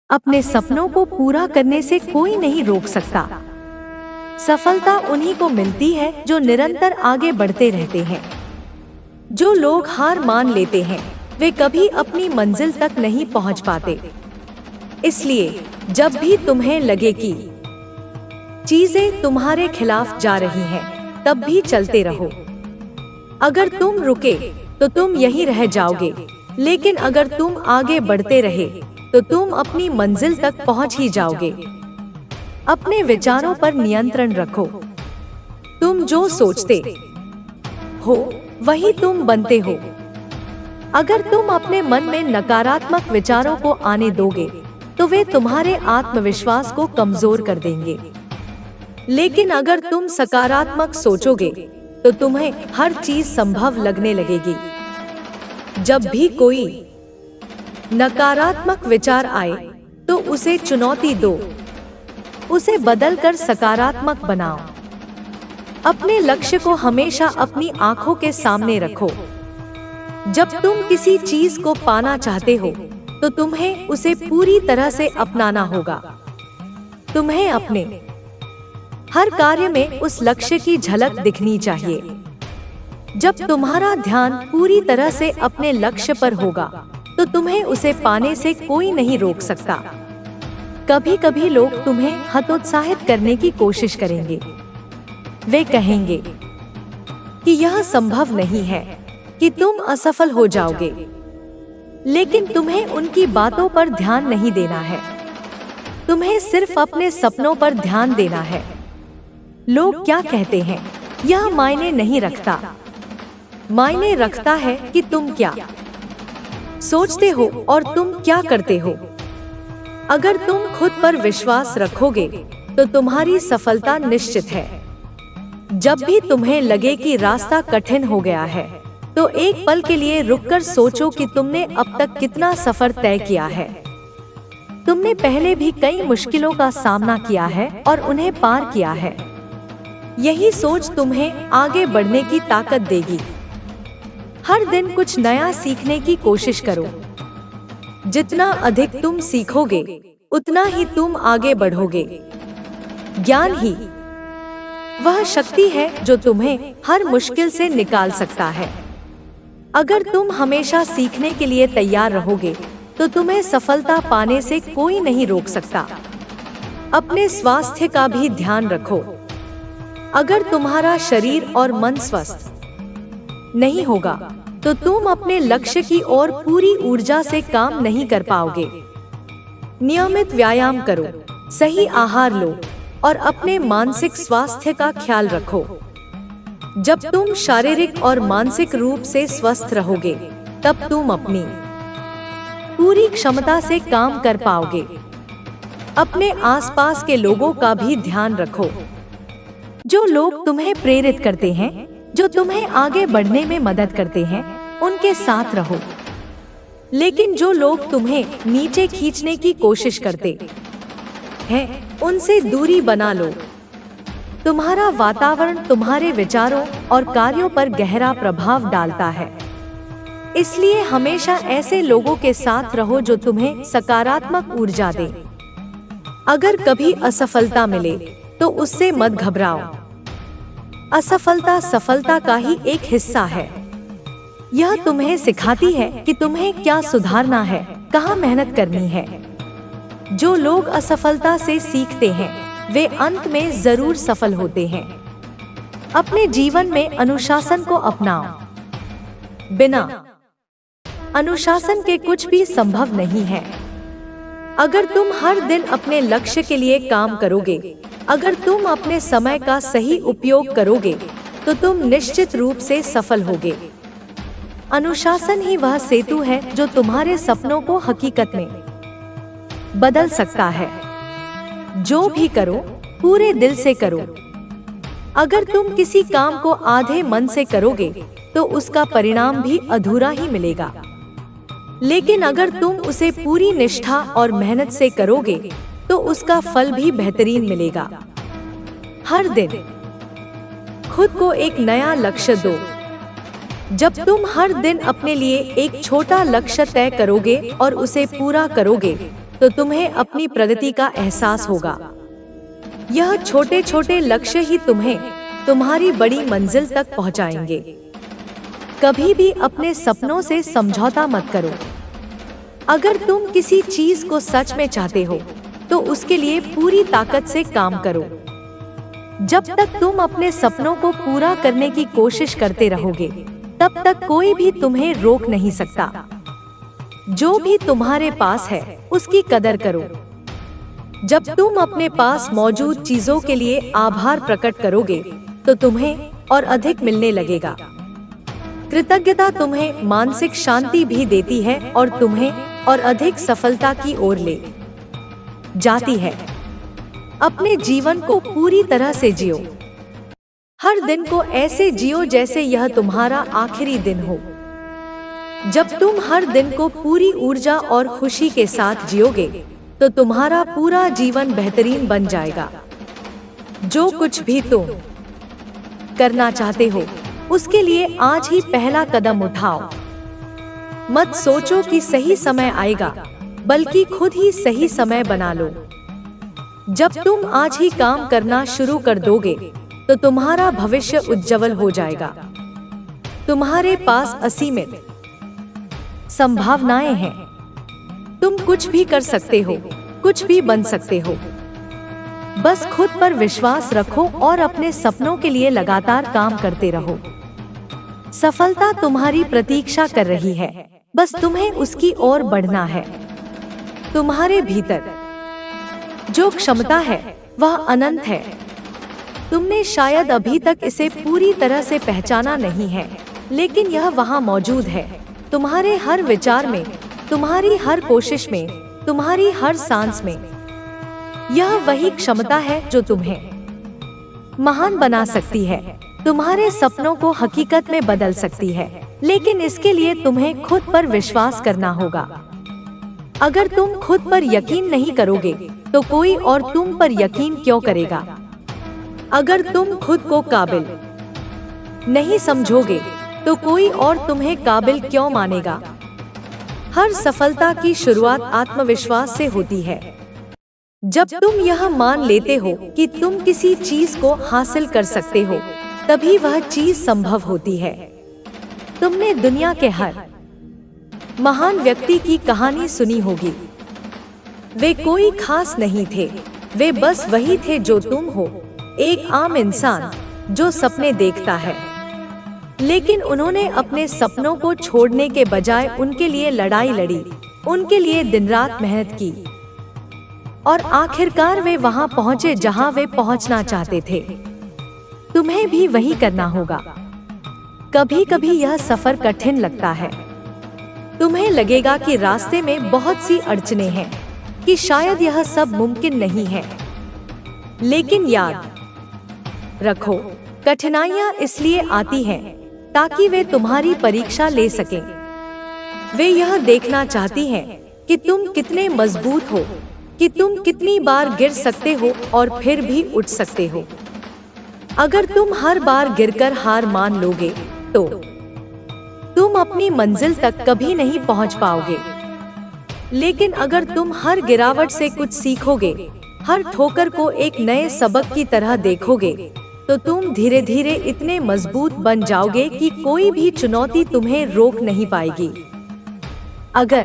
अपने सपनों को पूरा करने से कोई नहीं रोक सकता। सफलता उन्हीं को मिलती है जो निरंतर आगे बढ़ते रहते हैं। जो लोग हार मान लेते हैं वे कभी अपनी मंजिल तक नहीं पहुंच पाते। इसलिए जब भी तुम्हें लगे कि चीजें तुम्हारे खिलाफ जा रही हैं, तब भी चलते रहो। अगर तुम रुके तो तुम यहीं रह जाओगे, लेकिन अगर तुम आगे बढ़ते रहे तो तुम अपनी मंजिल तक पहुंच ही जाओगे। अपने विचारों पर नियंत्रण रखो। तुम जो सोचते हो वही तुम बनते हो। अगर तुम अपने मन में नकारात्मक विचारों को आने दोगे तो वे तुम्हारे आत्मविश्वास को कमजोर कर देंगे। लेकिन अगर तुम सकारात्मक सोचोगे तो तुम्हें हर चीज संभव लगने लगेगी। जब भी कोई नकारात्मक विचार आए तो उसे चुनौती दो, उसे बदलकर सकारात्मक बनाओ। अपने लक्ष्य को हमेशा अपनी आंखों के सामने रखो। जब तुम किसी चीज को पाना चाहते हो तो तुम्हें उसे पूरी तरह से अपनाना होगा। तुम्हें अपने हर कार्य में उस लक्ष्य की झलक दिखनी चाहिए। जब तुम्हारा ध्यान पूरी तरह से अपने लक्ष्य पर होगा तो तुम्हें उसे पाने से कोई नहीं रोक सकता। कभी कभी लोग तुम्हें हतोत्साहित करने की कोशिश करेंगे। वे कहेंगे कि यह संभव नहीं है, कि तुम असफल हो जाओगे। लेकिन तुम्हें उनकी बातों पर ध्यान नहीं देना है। तुम्हें सिर्फ अपने सपनों पर ध्यान देना है। लोग क्या कहते हैं यह मायने नहीं रखता। मायने रखता है कि तुम क्या सोचते हो और तुम क्या करते हो। अगर तुम खुद पर विश्वास रखोगे तो तुम्हारी सफलता निश्चित है। जब भी तुम्हें लगे कि रास्ता कठिन हो गया है तो एक पल के लिए रुककर सोचो कि तुमने अब तक कितना सफर तय किया है। तुमने पहले भी कई मुश्किलों का सामना किया है और उन्हें पार किया है। यही सोच तुम्हें आगे बढ़ने की ताकत देगी। हर दिन कुछ नया सीखने की कोशिश करो। जितना अधिक तुम सीखोगे उतना ही तुम आगे बढ़ोगे। ज्ञान ही वह शक्ति है जो तुम्हें हर मुश्किल से निकाल सकता है। अगर तुम हमेशा सीखने के लिए तैयार रहोगे तो तुम्हें सफलता पाने से कोई नहीं रोक सकता। अपने स्वास्थ्य का भी ध्यान रखो। अगर तुम्हारा शरीर और मन स्वस्थ नहीं होगा तो तुम अपने लक्ष्य की ओर पूरी ऊर्जा से काम नहीं कर पाओगे। नियमित व्यायाम करो, सही आहार लो और अपने मानसिक स्वास्थ्य का ख्याल रखो। जब तुम शारीरिक और मानसिक रूप से स्वस्थ रहोगे तब तुम अपनी पूरी क्षमता से काम कर पाओगे। अपने आसपास के लोगों का भी ध्यान रखो। जो लोग तुम्हें प्रेरित करते हैं, जो तुम्हें आगे बढ़ने में मदद करते हैं, उनके साथ रहो। लेकिन जो लोग तुम्हें नीचे खींचने की कोशिश करते हैं, उनसे दूरी बना लो। तुम्हारा वातावरण तुम्हारे विचारों और कार्यों पर गहरा प्रभाव डालता है। इसलिए हमेशा ऐसे लोगों के साथ रहो जो तुम्हें सकारात्मक ऊर्जा दे। अगर कभी असफलता मिले तो उससे मत घबराओ। असफलता सफलता का ही एक हिस्सा है। यह तुम्हें सिखाती है कि तुम्हें क्या सुधारना है, कहाँ मेहनत करनी है। जो लोग असफलता से सीखते हैं वे अंत में जरूर सफल होते हैं। अपने जीवन में अनुशासन को अपनाओ। बिना अनुशासन के कुछ भी संभव नहीं है। अगर तुम हर दिन अपने लक्ष्य के लिए काम करोगे, अगर तुम अपने समय का सही उपयोग करोगे, तो तुम निश्चित रूप से सफल होगे। अनुशासन ही वह सेतु है जो तुम्हारे सपनों को हकीकत में बदल सकता है। जो भी करो, पूरे दिल से करो। अगर तुम किसी काम को आधे मन से करोगे, तो उसका परिणाम भी अधूरा ही मिलेगा। लेकिन अगर तुम उसे पूरी निष्ठा और मेहनत से करोगे, तो उसका फल भी बेहतरीन मिलेगा। हर दिन खुद को एक नया लक्ष्य दो। जब तुम हर दिन अपने लिए एक छोटा लक्ष्य तय करोगे और उसे पूरा करोगे, तो तुम्हें अपनी प्रगति का एहसास होगा। यह छोटे छोटे लक्ष्य ही तुम्हें तुम्हारी बड़ी मंजिल तक पहुंचाएंगे। कभी भी अपने सपनों से समझौता मत करो। अगर तुम किसी चीज को सच में चाहते हो, तो उसके लिए पूरी ताकत से काम करो। जब तक तुम अपने सपनों को पूरा करने की कोशिश करते रहोगे, तब तक कोई भी तुम्हें रोक नहीं सकता। जो भी तुम्हारे पास है, उसकी कदर करो। जब तुम अपने पास मौजूद चीजों के लिए आभार प्रकट करोगे, तो तुम्हें और अधिक मिलने लगेगा। कृतज्ञता तुम्हें मानसिक शांति भी देती है और तुम्हें और अधिक सफलता की ओर ले जाती है। अपने जीवन को पूरी तरह से जियो। हर दिन को ऐसे जियो जैसे यह तुम्हारा आखिरी दिन हो। जब तुम हर दिन को पूरी ऊर्जा और खुशी के साथ जियोगे, तो तुम्हारा पूरा जीवन बेहतरीन बन जाएगा। जो कुछ भी तुम करना चाहते हो, उसके लिए आज ही पहला कदम उठाओ। मत सोचो कि सही समय आएगा, बल्कि खुद ही सही समय बना लो। जब तुम आज ही काम करना शुरू कर दोगे, तो तुम्हारा भविष्य उज्जवल हो जाएगा। तुम्हारे पास असीमित संभावनाएं हैं। तुम कुछ भी कर सकते हो, कुछ भी बन सकते हो। बस खुद पर विश्वास रखो और अपने सपनों के लिए लगातार काम करते रहो। सफलता तुम्हारी प्रतीक्षा कर रही है, बस तुम्हें उसकी ओर बढ़ना है। तुम्हारे भीतर जो क्षमता है, वह अनंत है। तुमने शायद अभी तक इसे पूरी तरह से पहचाना नहीं है, लेकिन यह वहाँ मौजूद है। तुम्हारे हर विचार में, तुम्हारी हर कोशिश में, तुम्हारी हर सांस में। यह वही क्षमता है जो तुम्हें महान बना सकती है, तुम्हारे सपनों को हकीकत में बदल सकती है। लेकिन इसके लिए तुम्हें खुद पर विश्वास करना होगा। अगर तुम खुद पर यकीन नहीं करोगे, तो कोई और तुम पर यकीन क्यों करेगा? अगर तुम खुद को काबिल नहीं समझोगे, तो कोई और तुम्हें काबिल क्यों मानेगा? हर सफलता की शुरुआत आत्मविश्वास से होती है। जब तुम यह मान लेते हो कि तुम किसी चीज को हासिल कर सकते हो, तभी वह चीज संभव होती है। तुमने दुनिया के हर महान व्यक्ति की कहानी सुनी होगी। वे कोई खास नहीं थे, वे बस वही थे जो तुम हो, एक आम इंसान जो सपने देखता है। लेकिन उन्होंने अपने सपनों को छोड़ने के बजाय उनके लिए लड़ाई लड़ी, उनके लिए दिन रात मेहनत की, और आखिरकार वे वहां पहुंचे जहां वे पहुंचना चाहते थे। तुम्हें भी वही करना होगा। कभी कभी यह सफर कठिन लगता है। तुम्हें लगेगा कि रास्ते में बहुत सी अड़चनें हैं, कि शायद यह सब मुमकिन नहीं है। लेकिन याद रखो, कठिनाइयां इसलिए आती हैं ताकि वे तुम्हारी परीक्षा ले सकें। वे यह देखना चाहती हैं कि तुम कितने मजबूत हो, कि तुम कितनी बार गिर सकते हो और फिर भी उठ सकते हो। अगर तुम हर बार गिरकर हार मान लोगे, तो तुम अपनी मंजिल तक कभी नहीं पहुंच पाओगे। लेकिन अगर तुम हर गिरावट से कुछ सीखोगे, हर ठोकर को एक नए सबक की तरह देखोगे, तो तुम धीरे धीरे इतने मजबूत बन जाओगे कि कोई भी चुनौती तुम्हें रोक नहीं पाएगी। अगर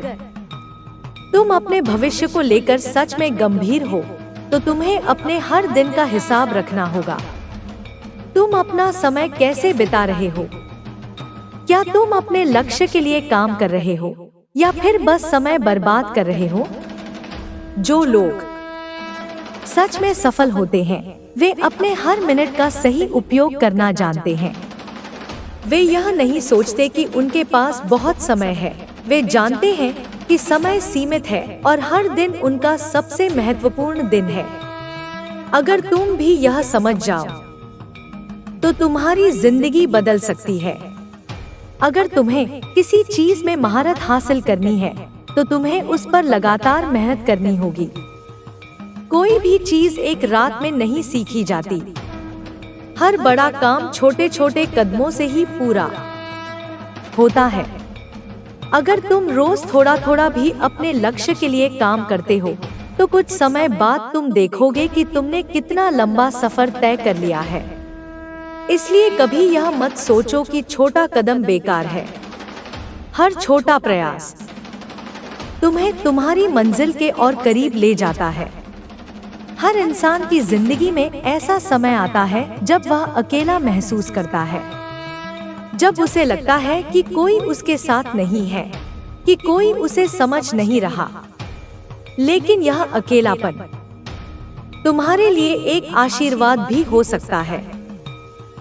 तुम अपने भविष्य को लेकर सच में गंभीर हो, तो तुम्हें अपने हर दिन का हिसाब रखना होगा। तुम अपना समय कैसे बिता रहे हो? क्या तुम अपने लक्ष्य के लिए काम कर रहे हो या फिर बस समय बर्बाद कर रहे हो? जो लोग सच में सफल होते हैं वे अपने हर मिनट का सही उपयोग करना जानते हैं। वे यह नहीं सोचते कि उनके पास बहुत समय है। वे जानते हैं कि समय सीमित है और हर दिन उनका सबसे महत्वपूर्ण दिन है। अगर तुम भी यह समझ जाओ तो तुम्हारी जिंदगी बदल सकती है। अगर तुम्हें किसी चीज में महारत हासिल करनी है तो तुम्हें उस पर लगातार मेहनत करनी होगी। कोई भी चीज एक रात में नहीं सीखी जाती। हर बड़ा काम छोटे छोटे कदमों से ही पूरा होता है। अगर तुम रोज थोड़ा थोड़ा भी अपने लक्ष्य के लिए काम करते हो तो कुछ समय बाद तुम देखोगे कि तुमने कितना लंबा सफर तय कर लिया है। इसलिए कभी यह मत सोचो कि छोटा कदम बेकार है। हर छोटा प्रयास तुम्हें तुम्हारी मंजिल के और करीब ले जाता है। हर इंसान की जिंदगी में ऐसा समय आता है जब वह अकेला महसूस करता है, जब उसे लगता है कि कोई उसके साथ नहीं है, कि कोई उसे समझ नहीं रहा। लेकिन यह अकेलापन तुम्हारे लिए एक आशीर्वाद भी हो सकता है।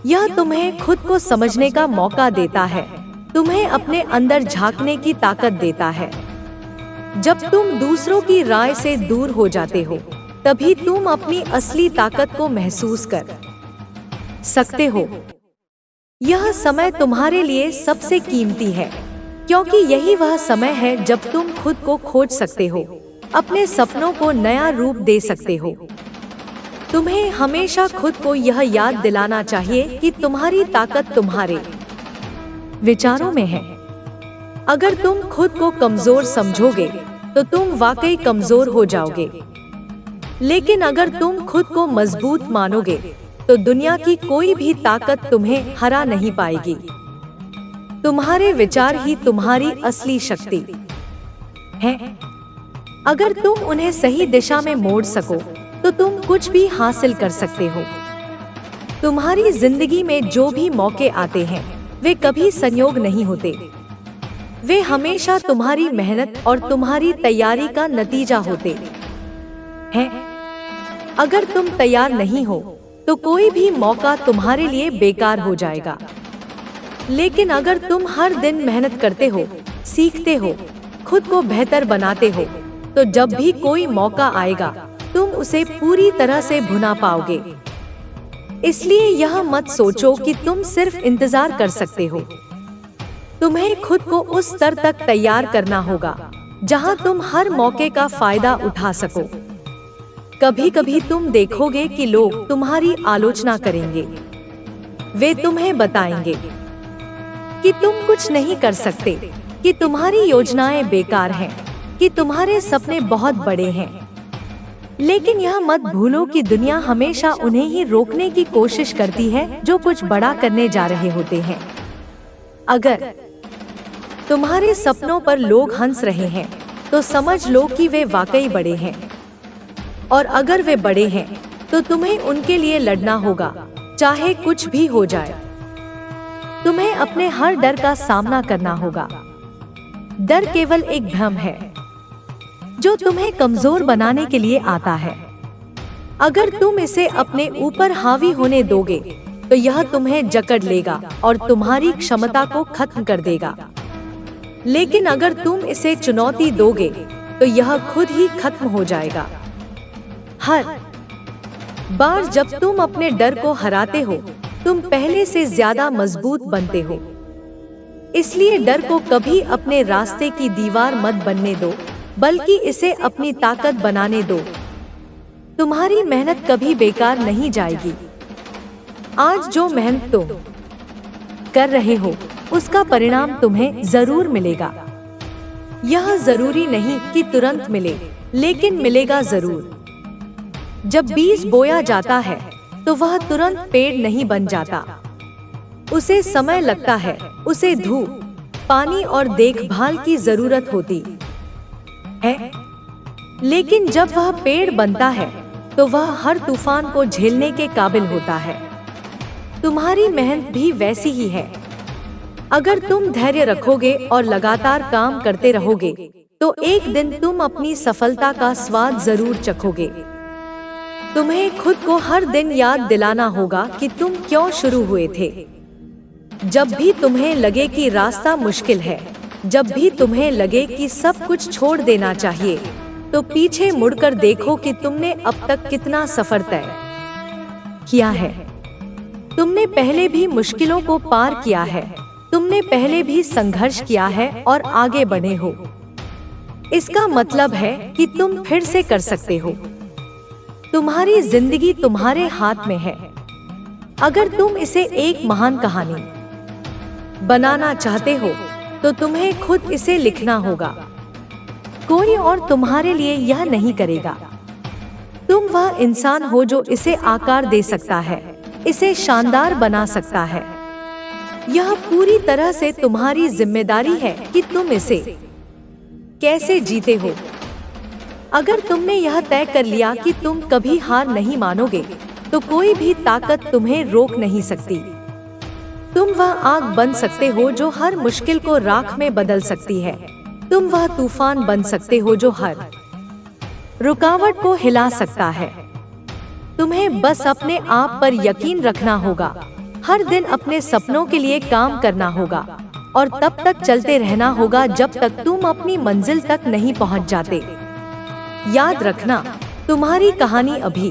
यह तुम्हें खुद को समझने का मौका देता है, तुम्हें अपने अंदर झांकने की ताकत देता है। जब तुम दूसरों की राय से दूर हो जाते हो तभी तुम अपनी असली ताकत को महसूस कर सकते हो। यह समय तुम्हारे लिए सबसे कीमती है क्योंकि यही वह समय है जब तुम खुद को खोज सकते हो, अपने सपनों को नया रूप दे सकते हो। तुम्हें हमेशा खुद को यह याद दिलाना चाहिए कि तुम्हारी ताकत तुम्हारे विचारों में है। अगर तुम खुद को कमजोर समझोगे तो तुम वाकई कमजोर हो जाओगे। लेकिन अगर तुम खुद को मजबूत मानोगे तो दुनिया की कोई भी ताकत तुम्हें हरा नहीं पाएगी। तुम्हारे विचार ही तुम्हारी असली शक्ति है। अगर तुम उन्हें सही दिशा में मोड़ सको तो तुम कुछ भी हासिल कर सकते हो। तुम्हारी जिंदगी में जो भी मौके आते हैं वे कभी संयोग नहीं होते। वे हमेशा तुम्हारी मेहनत और तुम्हारी तैयारी का नतीजा होते हैं। अगर तुम तैयार नहीं हो तो कोई भी मौका तुम्हारे लिए बेकार हो जाएगा। लेकिन अगर तुम हर दिन मेहनत करते हो, सीखते हो, खुद को बेहतर बनाते हो तो जब भी कोई मौका आएगा तुम उसे पूरी तरह से भुना पाओगे। इसलिए यह मत सोचो कि तुम सिर्फ इंतजार कर सकते हो। तुम्हें खुद को उस स्तर तक तैयार करना होगा जहां तुम हर मौके का फायदा उठा सको। कभी कभी तुम देखोगे कि लोग तुम्हारी आलोचना करेंगे। वे तुम्हें बताएंगे कि तुम कुछ नहीं कर सकते, कि तुम्हारी योजनाएं बेकार हैं, कि तुम्हारे सपने बहुत बड़े हैं। लेकिन यह मत भूलो कि दुनिया हमेशा उन्हें ही रोकने की कोशिश करती है जो कुछ बड़ा करने जा रहे होते हैं। अगर तुम्हारे सपनों पर लोग हंस रहे हैं तो समझ लो कि वे वाकई बड़े हैं। और अगर वे बड़े हैं तो तुम्हें उनके लिए लड़ना होगा, चाहे कुछ भी हो जाए। तुम्हें अपने हर डर का सामना करना होगा। डर केवल एक भ्रम है जो तुम्हें कमजोर बनाने के लिए आता है। अगर तुम इसे अपने ऊपर हावी होने दोगे तो यह तुम्हें जकड़ लेगा और तुम्हारी क्षमता को खत्म कर देगा। लेकिन अगर तुम इसे चुनौती दोगे तो यह खुद ही खत्म हो जाएगा। हर बार जब तुम अपने डर को हराते हो तुम पहले से ज्यादा मजबूत बनते हो। इसलिए डर को कभी अपने रास्ते की दीवार मत बनने दो, बल्कि इसे अपनी ताकत बनाने दो। तुम्हारी मेहनत कभी बेकार नहीं जाएगी। आज जो मेहनत तुम कर रहे हो उसका परिणाम तुम्हें जरूर मिलेगा। यह जरूरी नहीं कि तुरंत मिले, लेकिन मिलेगा जरूर। जब बीज बोया जाता है तो वह तुरंत पेड़ नहीं बन जाता। उसे समय लगता है, उसे धूप, पानी और देखभाल की जरूरत होती है। लेकिन जब वह पेड़ बनता है तो वह हर तूफान को झेलने के काबिल होता है। तुम्हारी मेहनत भी वैसी ही है। अगर तुम धैर्य रखोगे और लगातार काम करते रहोगे तो एक दिन तुम अपनी सफलता का स्वाद जरूर चखोगे। तुम्हें खुद को हर दिन याद दिलाना होगा कि तुम क्यों शुरू हुए थे। जब भी तुम्हें लगे कि रास्ता मुश्किल है, जब भी तुम्हें लगे कि सब कुछ छोड़ देना चाहिए, तो पीछे मुड़कर देखो कि तुमने अब तक कितना सफर तय किया है। तुमने पहले भी मुश्किलों को पार किया है, तुमने पहले भी संघर्ष किया है और आगे बढ़े हो। इसका मतलब है कि तुम फिर से कर सकते हो। तुम्हारी जिंदगी तुम्हारे हाथ में है। अगर तुम इसे एक महान कहानी बनाना चाहते हो तो तुम्हें खुद इसे लिखना होगा। कोई और तुम्हारे लिए यह नहीं करेगा। तुम वह इंसान हो जो इसे आकार दे सकता है, इसे शानदार बना सकता है। यह पूरी तरह से तुम्हारी जिम्मेदारी है कि तुम इसे कैसे जीते हो। अगर तुमने यह तय कर लिया कि तुम कभी हार नहीं मानोगे, तो कोई भी ताकत तुम्हें रोक नहीं सकती। तुम वह आग बन सकते हो जो हर मुश्किल को राख में बदल सकती है। तुम वह तूफान बन सकते हो जो हर रुकावट को हिला सकता है। तुम्हें बस अपने आप पर यकीन रखना होगा, हर दिन अपने सपनों के लिए काम करना होगा और तब तक चलते रहना होगा जब तक तुम अपनी मंजिल तक नहीं पहुंच जाते। याद रखना, तुम्हारी कहानी अभी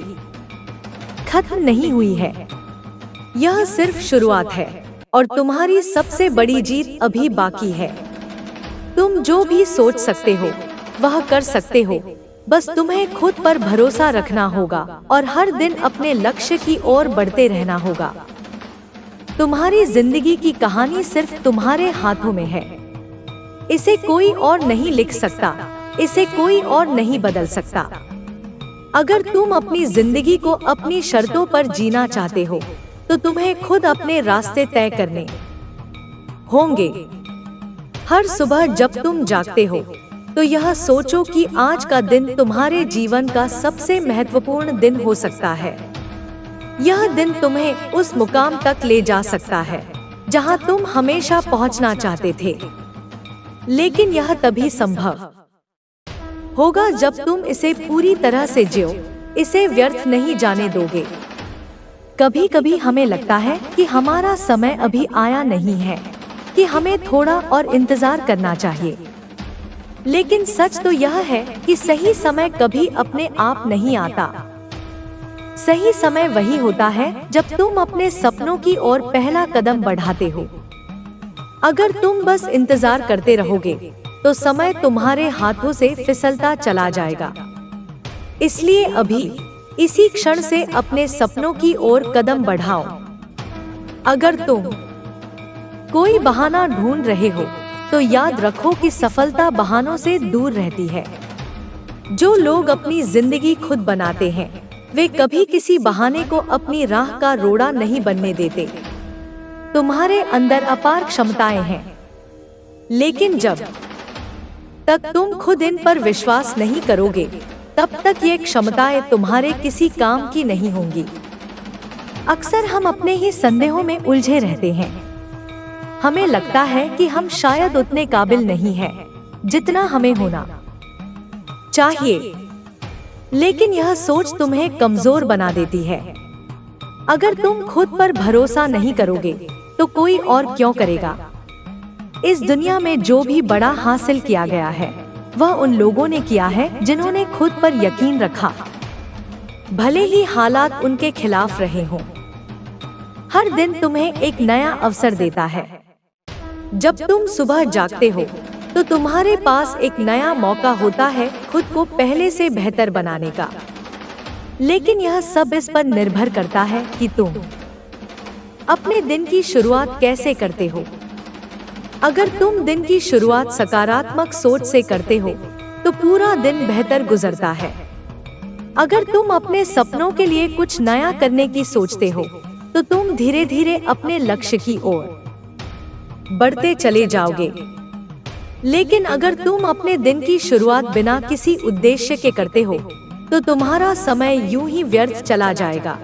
खत्म नहीं हुई है। यह सिर्फ शुरुआत है और तुम्हारी सबसे बड़ी जीत अभी बाकी है। तुम जो भी सोच सकते हो वह कर सकते हो। बस तुम्हें खुद पर भरोसा रखना होगा और हर दिन अपने लक्ष्य की ओर बढ़ते रहना होगा। तुम्हारी जिंदगी की कहानी सिर्फ तुम्हारे हाथों में है। इसे कोई और नहीं लिख सकता, इसे कोई और नहीं बदल सकता। अगर तुम अपनी जिंदगी को अपनी शर्तों पर जीना चाहते हो तो तुम्हें खुद अपने रास्ते तय करने होंगे। हर सुबह जब तुम जागते हो तो यह सोचो कि आज का दिन तुम्हारे जीवन का सबसे महत्वपूर्ण दिन हो सकता है। यह दिन तुम्हें उस मुकाम तक ले जा सकता है जहां तुम हमेशा पहुंचना चाहते थे। लेकिन यह तभी संभव होगा जब तुम इसे पूरी तरह से जियो, इसे व्यर्थ नहीं जाने दोगे। कभी कभी हमें लगता है कि हमारा समय अभी आया नहीं है, कि हमें थोड़ा और इंतजार करना चाहिए। लेकिन सच तो यह है कि सही समय कभी अपने आप नहीं आता। सही समय वही होता है जब तुम अपने सपनों की ओर पहला कदम बढ़ाते हो। अगर तुम बस इंतजार करते रहोगे तो समय तुम्हारे हाथों से फिसलता चला जाएगा। इसलिए अभी इसी क्षण से अपने सपनों की ओर कदम बढ़ाओ। अगर तुम कोई बहाना ढूंढ रहे हो तो याद रखो कि सफलता बहानों से दूर रहती है। जो लोग अपनी जिंदगी खुद बनाते हैं वे कभी किसी बहाने को अपनी राह का रोड़ा नहीं बनने देते। तुम्हारे अंदर अपार क्षमताएं हैं, लेकिन जब तक तुम खुद इन पर विश्वास नहीं करोगे तब तक ये क्षमताएं तुम्हारे किसी काम की नहीं होंगी। अक्सर हम अपने ही संदेहों में उलझे रहते हैं। हमें लगता है कि हम शायद उतने काबिल नहीं हैं जितना हमें होना चाहिए, लेकिन यह सोच तुम्हें कमजोर बना देती है। अगर तुम खुद पर भरोसा नहीं करोगे तो कोई और क्यों करेगा। इस दुनिया में जो भी बड़ा हासिल किया गया है वह उन लोगों ने किया है जिन्होंने खुद पर यकीन रखा, भले ही हालात उनके खिलाफ रहे हों। हर दिन तुम्हें एक नया अवसर देता है। जब तुम सुबह जागते हो तो तुम्हारे पास एक नया मौका होता है खुद को पहले से बेहतर बनाने का। लेकिन यह सब इस पर निर्भर करता है कि तुम अपने दिन की शुरुआत कैसे करते हो। अगर तुम दिन की शुरुआत सकारात्मक सोच से करते हो तो पूरा दिन बेहतर गुजरता है। अगर तुम अपने सपनों के लिए कुछ नया करने की सोचते हो तो तुम धीरे धीरे अपने लक्ष्य की ओर बढ़ते चले जाओगे। लेकिन अगर तुम अपने दिन की शुरुआत बिना किसी उद्देश्य के करते हो तो तुम्हारा समय यूं ही व्यर्थ चला जाएगा।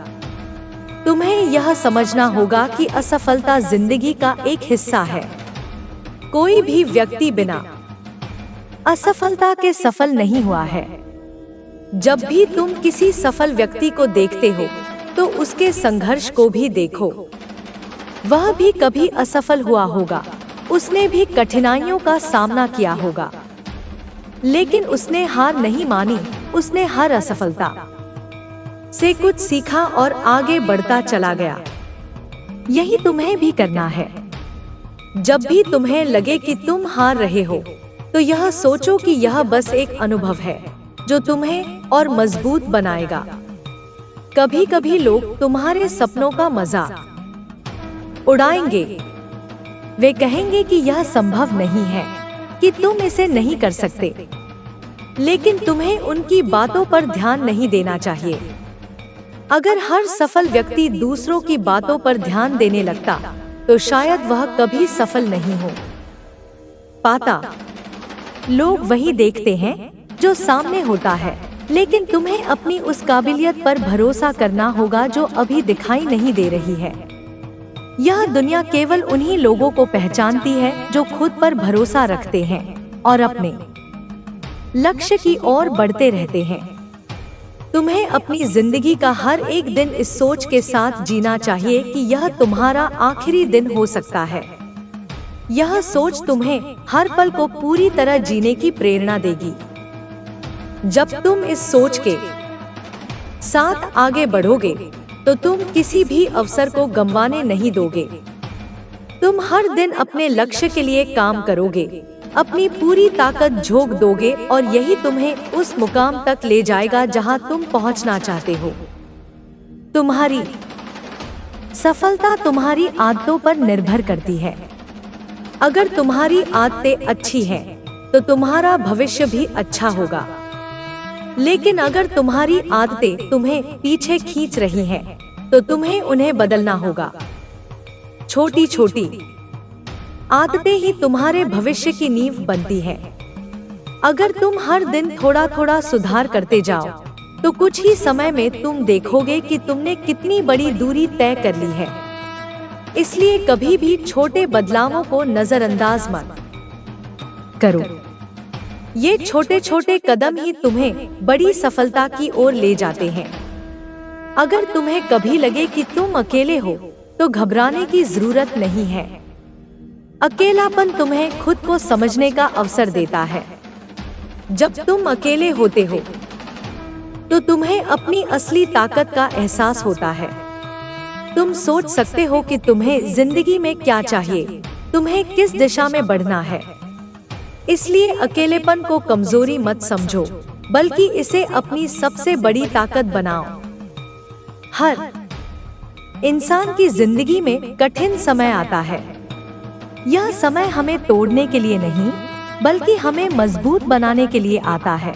तुम्हें यह समझना होगा कि असफलता जिंदगी का एक हिस्सा है। कोई भी व्यक्ति बिना असफलता के सफल नहीं हुआ है। जब भी तुम किसी सफल व्यक्ति को देखते हो तो उसके संघर्ष को भी देखो। वह भी कभी असफल हुआ होगा, उसने भी कठिनाइयों का सामना किया होगा, लेकिन उसने हार नहीं मानी। उसने हर असफलता से कुछ सीखा और आगे बढ़ता चला गया। यही तुम्हें भी करना है। जब भी तुम्हें लगे कि तुम हार रहे हो तो यह सोचो कि यह बस एक अनुभव है जो तुम्हें और मजबूत बनाएगा। कभी कभी लोग तुम्हारे सपनों का मजाक उड़ाएंगे। वे कहेंगे कि यह संभव नहीं है, कि तुम इसे नहीं कर सकते, लेकिन तुम्हें उनकी बातों पर ध्यान नहीं देना चाहिए। अगर हर सफल व्यक्ति दूसरों की बातों पर ध्यान देने लगता तो शायद वह कभी सफल नहीं हो पाता। लोग वही देखते हैं जो सामने होता है, लेकिन तुम्हें अपनी उस काबिलियत पर भरोसा करना होगा जो अभी दिखाई नहीं दे रही है। यह दुनिया केवल उन्हीं लोगों को पहचानती है जो खुद पर भरोसा रखते हैं और अपने लक्ष्य की ओर बढ़ते रहते हैं। तुम्हें अपनी जिंदगी का हर एक दिन इस सोच के साथ जीना चाहिए कि यह तुम्हारा आखिरी दिन हो सकता है। यह सोच तुम्हें हर पल को पूरी तरह जीने की प्रेरणा देगी। जब तुम इस सोच के साथ आगे बढ़ोगे तो तुम किसी भी अवसर को गंवाने नहीं दोगे। तुम हर दिन अपने लक्ष्य के लिए काम करोगे, अपनी पूरी ताकत झोंक दोगे और यही तुम्हें उस मुकाम तक ले जाएगा जहां तुम पहुंचना चाहते हो। तुम्हारी सफलता तुम्हारी आदतों पर निर्भर करती है। अगर तुम्हारी आदतें अच्छी हैं, तो तुम्हारा भविष्य भी अच्छा होगा। लेकिन अगर तुम्हारी आदतें तुम्हें पीछे खींच रही हैं, तो तुम्हें उन्हें बदलना होगा। छोटी छोटी आदतें ही तुम्हारे भविष्य की नींव बनती हैं। अगर तुम हर दिन थोड़ा थोड़ा सुधार करते जाओ, तो कुछ ही समय में तुम देखोगे कि तुमने कितनी बड़ी दूरी तय कर ली है। इसलिए कभी भी छोटे बदलावों को नजरअंदाज मत करो। ये छोटे छोटे कदम ही तुम्हें बड़ी सफलता की ओर ले जाते हैं। अगर तुम्हें कभी लगे कि तुम अकेले हो, तो घबराने की जरूरत नहीं है। अकेलापन तुम्हें खुद को समझने का अवसर देता है। जब तुम अकेले होते हो, तो तुम्हें अपनी असली ताकत का एहसास होता है। तुम सोच सकते हो कि तुम्हें जिंदगी में क्या चाहिए, तुम्हें किस दिशा में बढ़ना है। इसलिए अकेलेपन को कमजोरी मत समझो, बल्कि इसे अपनी सबसे बड़ी ताकत बनाओ। हर इंसान की जिंदगी में कठिन समय आता है। यह समय हमें तोड़ने के लिए नहीं, बल्कि हमें मजबूत बनाने के लिए आता है।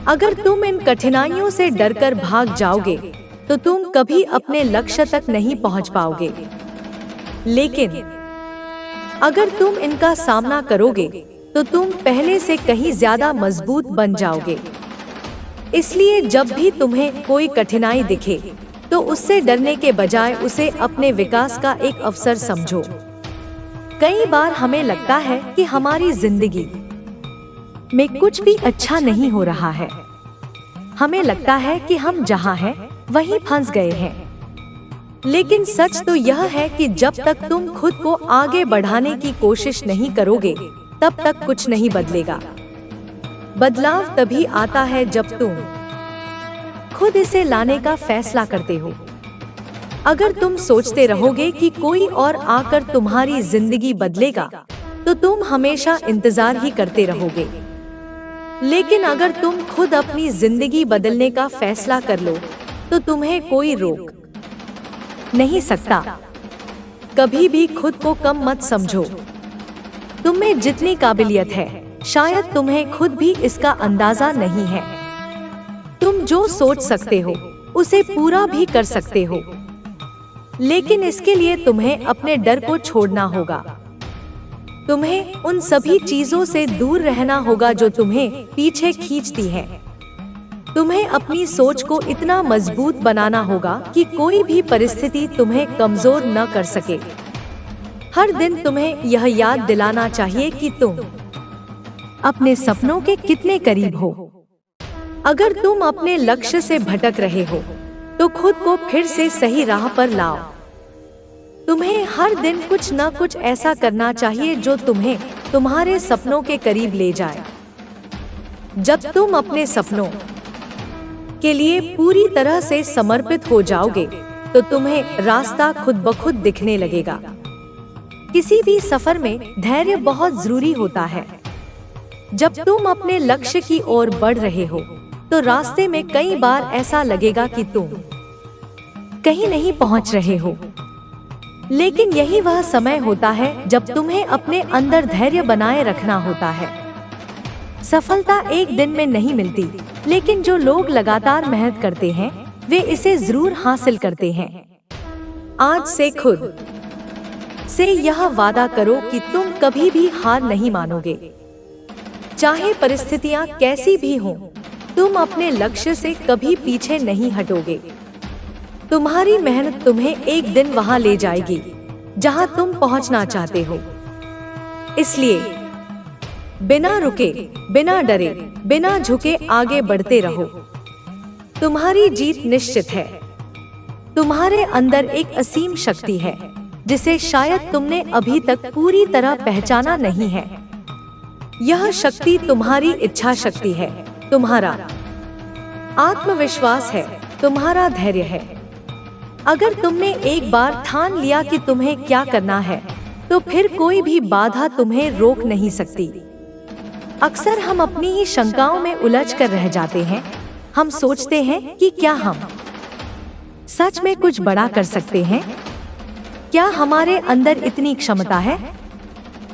अगर तुम इन कठिनाइयों से डरकर भाग जाओगे, तो तुम कभी अपने लक्ष्य तक नहीं पहुंच पाओगे। लेकिन अगर तुम इनका सामना करोगे, तो तुम पहले से कहीं ज्यादा मजबूत बन जाओगे। इसलिए जब भी तुम्हें कोई कठिनाई दिखे, तो उससे डरने के बजाय उसे अपने विकास का एक अवसर समझो। कई बार हमें लगता है कि हमारी जिंदगी में कुछ भी अच्छा नहीं हो रहा है। हमें लगता है कि हम जहां हैं वहीं फंस गए हैं। लेकिन सच तो यह है कि जब तक तुम खुद को आगे बढ़ाने की कोशिश नहीं करोगे, तब तक कुछ नहीं बदलेगा। बदलाव तभी आता है जब तुम खुद इसे लाने का फैसला करते हो। अगर तुम सोचते रहोगे कि कोई और आकर तुम्हारी जिंदगी बदलेगा, तो तुम हमेशा इंतजार ही करते रहोगे। लेकिन अगर तुम खुद अपनी जिंदगी बदलने का फैसला कर लो, तो तुम्हें कोई रोक नहीं सकता। कभी भी खुद को कम मत समझो। तुम्हें जितनी काबिलियत है, शायद तुम्हें खुद भी इसका अंदाजा नहीं है। तुम जो सोच सकते हो, उसे पूरा भी कर सकते हो। लेकिन इसके लिए तुम्हें अपने डर को छोड़ना होगा। तुम्हें उन सभी चीजों से दूर रहना होगा जो तुम्हें पीछे खींचती हैं। तुम्हें अपनी सोच को इतना मजबूत बनाना होगा कि कोई भी परिस्थिति तुम्हें कमजोर न कर सके। हर दिन तुम्हें यह याद दिलाना चाहिए कि तुम अपने सपनों के कितने करीब हो। अगर तुम अपने लक्ष्य से भटक रहे हो तो खुद को फिर से सही राह पर लाओ। तुम्हें हर दिन कुछ न कुछ ऐसा करना चाहिए जो तुम्हें तुम्हारे सपनों के करीब ले जाए। जब तुम अपने सपनों के लिए पूरी तरह से समर्पित हो जाओगे तो तुम्हें रास्ता खुद ब खुद दिखने लगेगा। किसी भी सफर में धैर्य बहुत जरूरी होता है। जब तुम अपने लक्ष्य की ओर बढ़ रहे हो तो रास्ते में कई बार ऐसा लगेगा कि तुम कहीं नहीं पहुंच रहे हो, लेकिन यही वह समय होता है जब तुम्हें अपने अंदर धैर्य बनाए रखना होता है। सफलता एक दिन में नहीं मिलती, लेकिन जो लोग लगातार मेहनत करते हैं वे इसे जरूर हासिल करते हैं। आज से खुद से यह वादा करो कि तुम कभी भी हार नहीं मानोगे। चाहे परिस्थितियां कैसी भी हों, तुम अपने लक्ष्य से कभी पीछे नहीं हटोगे। तुम्हारी मेहनत तुम्हें एक दिन वहां ले जाएगी जहां तुम पहुंचना चाहते हो। इसलिए बिना रुके, बिना डरे, बिना झुके आगे बढ़ते रहो। तुम्हारी जीत निश्चित है। तुम्हारे अंदर एक असीम शक्ति है जिसे शायद तुमने अभी तक पूरी तरह पहचाना नहीं है। यह शक्ति तुम्हारी इच्छा शक्ति है, तुम्हारा आत्मविश्वास है, तुम्हारा धैर्य है। अगर तुमने एक बार ठान लिया कि तुम्हें क्या करना है तो फिर कोई भी बाधा तुम्हें रोक नहीं सकती। अक्सर हम अपनी ही शंकाओं में उलझ कर रह जाते हैं। हम सोचते हैं कि क्या हम सच में कुछ बड़ा कर सकते हैं? क्या हमारे अंदर इतनी क्षमता है?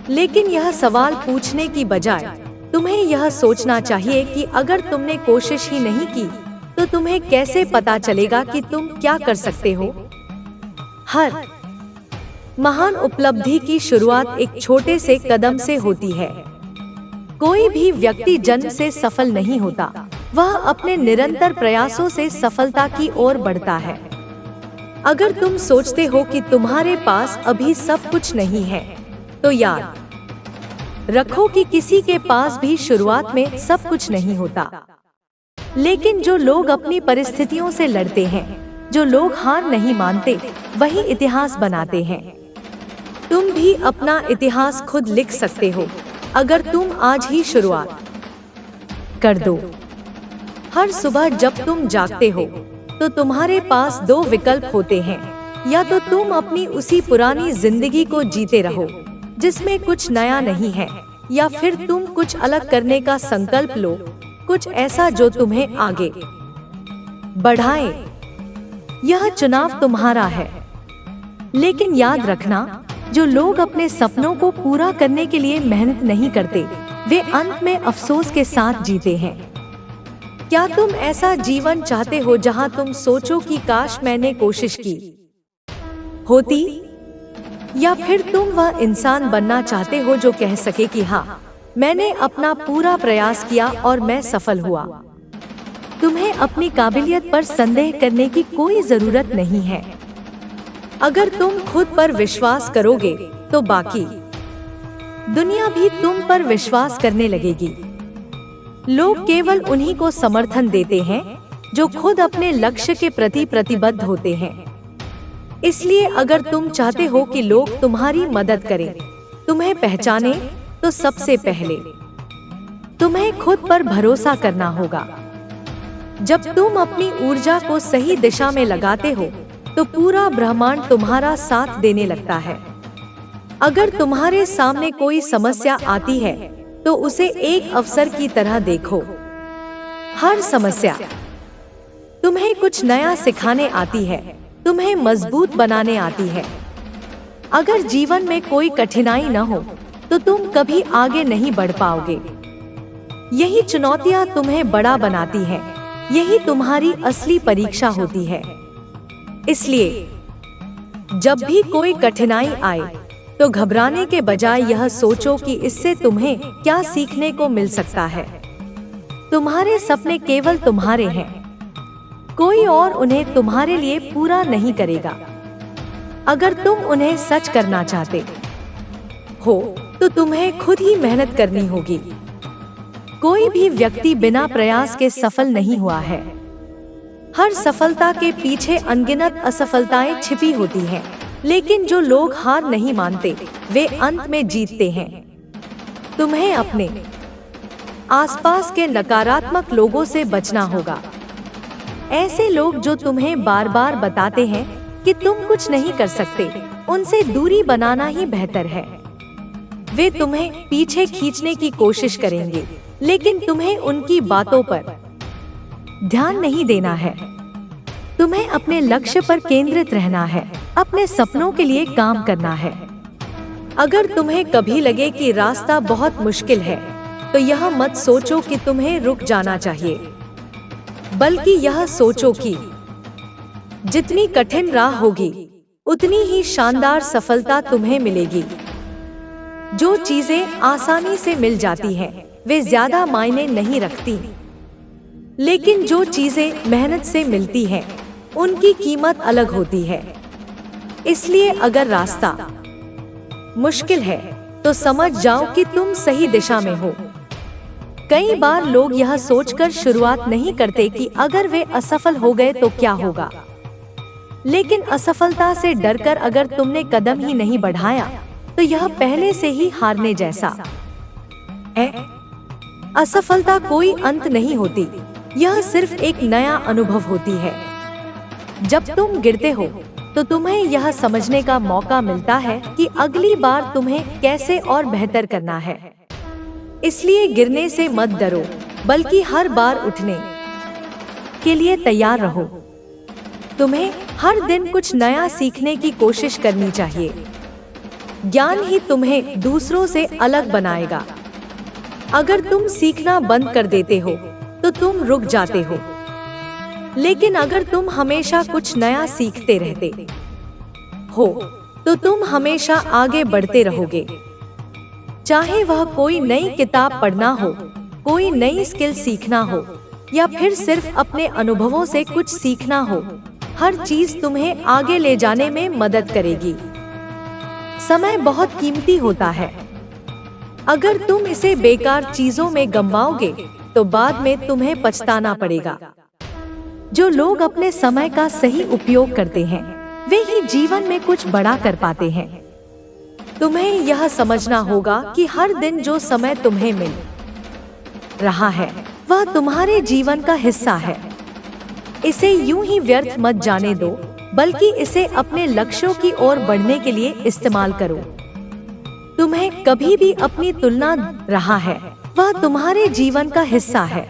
लेकिन यह सवाल पूछने की बजाय तुम्हें यह सोचना चाहिए कि अगर तुमने कोशिश ही नहीं की तो तुम्हें कैसे पता चलेगा कि तुम क्या कर सकते हो। हर महान उपलब्धि की शुरुआत एक छोटे से कदम से होती है। कोई भी व्यक्ति जन्म से सफल नहीं होता, वह अपने निरंतर प्रयासों से सफलता की ओर बढ़ता है। अगर तुम सोचते हो कि तुम्हारे पास अभी सब कुछ नहीं है तो याद रखो कि किसी के पास भी शुरुआत में सब कुछ नहीं होता। लेकिन जो लोग अपनी परिस्थितियों से लड़ते हैं, जो लोग हार नहीं मानते, वही इतिहास बनाते हैं। तुम भी अपना इतिहास खुद लिख सकते हो अगर तुम आज ही शुरुआत कर दो। हर सुबह जब तुम जागते हो तो तुम्हारे पास दो विकल्प होते हैं। या तो तुम अपनी उसी पुरानी जिंदगी को जीते रहो जिसमें कुछ नया नहीं है, या फिर तुम कुछ अलग करने का संकल्प लो, कुछ ऐसा जो तुम्हें आगे बढ़ाए। यह चुनाव तुम्हारा है। लेकिन याद रखना, जो लोग अपने सपनों को पूरा करने के लिए मेहनत नहीं करते, वे अंत में अफसोस के साथ जीते हैं। क्या तुम ऐसा जीवन चाहते हो जहां तुम सोचो कि काश मैंने कोशिश की होती? या फिर तुम वह इंसान बनना चाहते हो जो कह सके कि हाँ, मैंने अपना पूरा प्रयास किया और मैं सफल हुआ? तुम्हें अपनी काबिलियत पर संदेह करने की कोई जरूरत नहीं है। अगर तुम खुद पर विश्वास करोगे तो बाकी दुनिया भी तुम पर विश्वास करने लगेगी। लोग केवल उन्हीं को समर्थन देते हैं जो खुद अपने लक्ष्य के प्रति प्रतिबद्ध होते हैं। इसलिए अगर तुम चाहते हो कि लोग तुम्हारी मदद करें, तुम्हें पहचाने, तो सबसे पहले तुम्हें खुद पर भरोसा करना होगा। जब तुम अपनी ऊर्जा को सही दिशा में लगाते हो तो पूरा ब्रह्मांड तुम्हारा साथ देने लगता है। अगर तुम्हारे सामने कोई समस्या आती है तो उसे एक अवसर की तरह देखो। हर समस्या तुम्हें कुछ नया सिखाने आती है, तुम्हें मजबूत बनाने आती है। अगर जीवन में कोई कठिनाई न हो तो तुम कभी आगे नहीं बढ़ पाओगे। यही चुनौतियां तुम्हें बड़ा बनाती हैं, यही तुम्हारी असली परीक्षा होती है। इसलिए जब भी कोई कठिनाई आए तो घबराने के बजाय यह सोचो कि इससे तुम्हें क्या सीखने को मिल सकता है। तुम्हारे सपने केवल तुम्हारे हैं, कोई और उन्हें तुम्हारे लिए पूरा नहीं करेगा। अगर तुम उन्हें सच करना चाहते हो तो तुम्हें खुद ही मेहनत करनी होगी। कोई भी व्यक्ति बिना प्रयास के सफल नहीं हुआ है। हर सफलता के पीछे अनगिनत असफलताएं छिपी होती हैं, लेकिन जो लोग हार नहीं मानते वे अंत में जीतते हैं। तुम्हें अपने आसपास के नकारात्मक लोगों से बचना होगा। ऐसे लोग जो तुम्हें बार बार बताते हैं कि तुम कुछ नहीं कर सकते, उनसे दूरी बनाना ही बेहतर है। वे तुम्हें पीछे खींचने की कोशिश करेंगे, लेकिन तुम्हें उनकी बातों पर ध्यान नहीं देना है। तुम्हें अपने लक्ष्य पर केंद्रित रहना है, अपने सपनों के लिए काम करना है। अगर तुम्हें कभी लगे कि रास्ता बहुत मुश्किल है, तो यह मत सोचो कि तुम्हें रुक जाना चाहिए, बल्कि यह सोचो कि जितनी कठिन राह होगी उतनी ही शानदार सफलता तुम्हें मिलेगी। जो चीजें आसानी से मिल जाती हैं, वे ज्यादा मायने नहीं रखती, लेकिन जो चीजें मेहनत से मिलती हैं, उनकी कीमत अलग होती है। इसलिए अगर रास्ता मुश्किल है तो समझ जाओ कि तुम सही दिशा में हो। कई बार लोग यह सोचकर शुरुआत नहीं करते कि अगर वे असफल हो गए तो क्या होगा, लेकिन असफलता से डरकर अगर तुमने कदम ही नहीं बढ़ाया तो यह पहले से ही हारने जैसा है। असफलता कोई अंत नहीं होती, यह सिर्फ एक नया अनुभव होती है। जब तुम गिरते हो तो तुम्हें यह समझने का मौका मिलता है कि अगली बार तुम्हें कैसे और बेहतर करना है। इसलिए गिरने से मत डरो, बल्कि हर बार उठने के लिए तैयार रहो। तुम्हें हर दिन कुछ नया सीखने की कोशिश करनी चाहिए। ज्ञान ही तुम्हें दूसरों से अलग बनाएगा। अगर तुम सीखना बंद कर देते हो तो तुम रुक जाते हो, लेकिन अगर तुम हमेशा कुछ नया सीखते रहते हो तो तुम हमेशा आगे बढ़ते रहोगे। चाहे वह कोई नई किताब पढ़ना हो, कोई नई स्किल सीखना हो, या फिर सिर्फ अपने अनुभवों से कुछ सीखना हो, हर चीज तुम्हें आगे ले जाने में मदद करेगी। समय बहुत कीमती होता है। अगर तुम इसे बेकार चीजों में गंवाओगे तो बाद में तुम्हें पछताना पड़ेगा। जो लोग अपने समय का सही उपयोग करते हैं, वे ही जीवन में कुछ बड़ा कर पाते हैं। तुम्हें यह समझना होगा कि हर दिन जो समय तुम्हें मिल रहा है वह तुम्हारे जीवन का हिस्सा है। इसे यूं ही व्यर्थ मत जाने दो, बल्कि इसे अपने लक्ष्यों की ओर बढ़ने के लिए इस्तेमाल करो। तुम्हें कभी भी अपनी तुलना रहा है, वह तुम्हारे जीवन का हिस्सा है।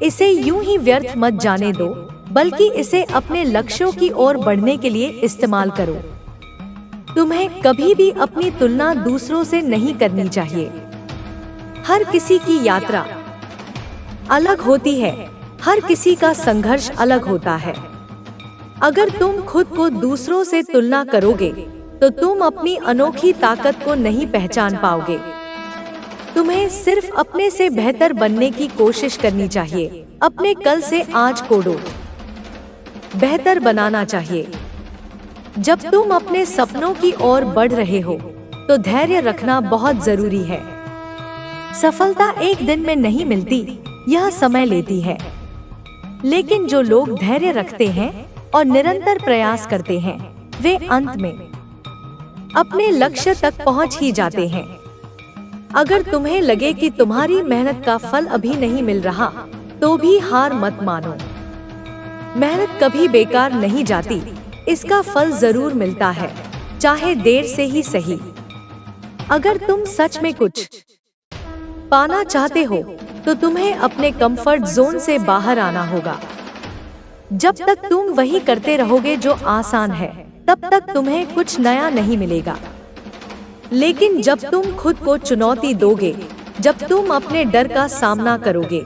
इसे यूं ही व्यर्थ मत जाने दो, बल्कि इसे अपने लक्ष्यों की ओर बढ़ने के लिए इस्तेमाल करो। तुम्हें कभी भी अपनी तुलना दूसरों से नहीं करनी चाहिए। हर किसी की यात्रा अलग होती है, हर किसी का संघर्ष अलग होता है। अगर तुम खुद को दूसरों से तुलना करोगे तो तुम अपनी अनोखी ताकत को नहीं पहचान पाओगे। तुम्हें सिर्फ अपने से बेहतर बनने की कोशिश करनी चाहिए। अपने कल से आज को बेहतर बनाना चाहिए। जब तुम अपने सपनों की ओर बढ़ रहे हो तो धैर्य रखना बहुत जरूरी है। सफलता एक दिन में नहीं मिलती, यह समय लेती है। लेकिन जो लोग धैर्य रखते हैं और निरंतर प्रयास करते हैं, वे अंत में अपने लक्ष्य तक पहुंच ही जाते हैं। अगर तुम्हें लगे कि तुम्हारी मेहनत का फल अभी नहीं मिल रहा, तो भी हार मत मानो। मेहनत कभी बेकार नहीं जाती, इसका फल जरूर मिलता है, चाहे देर से ही सही। अगर तुम सच में कुछ पाना चाहते हो तो तुम्हें अपने कंफर्ट जोन से बाहर आना होगा। जब तक तुम वही करते रहोगे जो आसान है, तब तक तुम्हें कुछ नया नहीं मिलेगा। लेकिन जब तुम खुद को चुनौती दोगे, जब तुम अपने डर का सामना करोगे,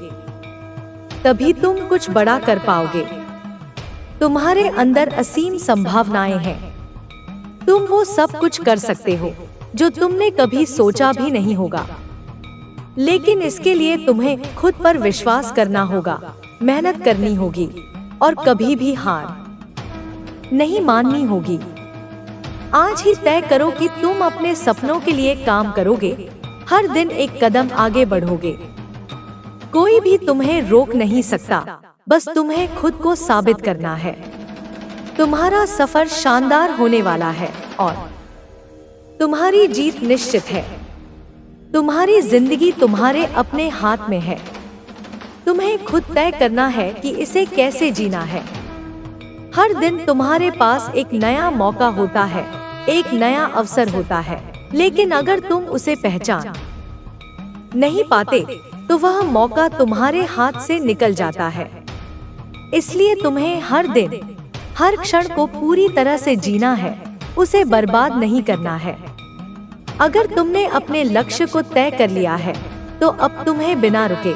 तभी तुम कुछ बड़ा कर पाओगे। तुम्हारे अंदर असीम संभावनाएं हैं। तुम वो सब कुछ कर सकते हो जो तुमने कभी सोचा भी नहीं होगा। लेकिन इसके लिए तुम्हें खुद पर विश्वास करना होगा, मेहनत करनी होगी और कभी भी हार नहीं माननी होगी। आज ही तय करो कि तुम अपने सपनों के लिए काम करोगे, हर दिन एक कदम आगे बढ़ोगे। कोई भी तुम्हें रोक नहीं सकता, बस तुम्हें खुद को साबित करना है। तुम्हारा सफर शानदार होने वाला है और तुम्हारी जीत निश्चित है। तुम्हारी जिंदगी तुम्हारे अपने हाथ में है। तुम्हें खुद तय करना है कि इसे कैसे जीना है। हर दिन तुम्हारे पास एक नया मौका होता है, एक नया अवसर होता है, लेकिन अगर तुम उसे पहचान नहीं पाते तो वह मौका तुम्हारे हाथ से निकल जाता है। इसलिए तुम्हें हर दिन, हर क्षण को पूरी तरह से जीना है, उसे बर्बाद नहीं करना है। अगर तुमने अपने लक्ष्य को तय कर लिया है तो अब तुम्हें बिना रुके,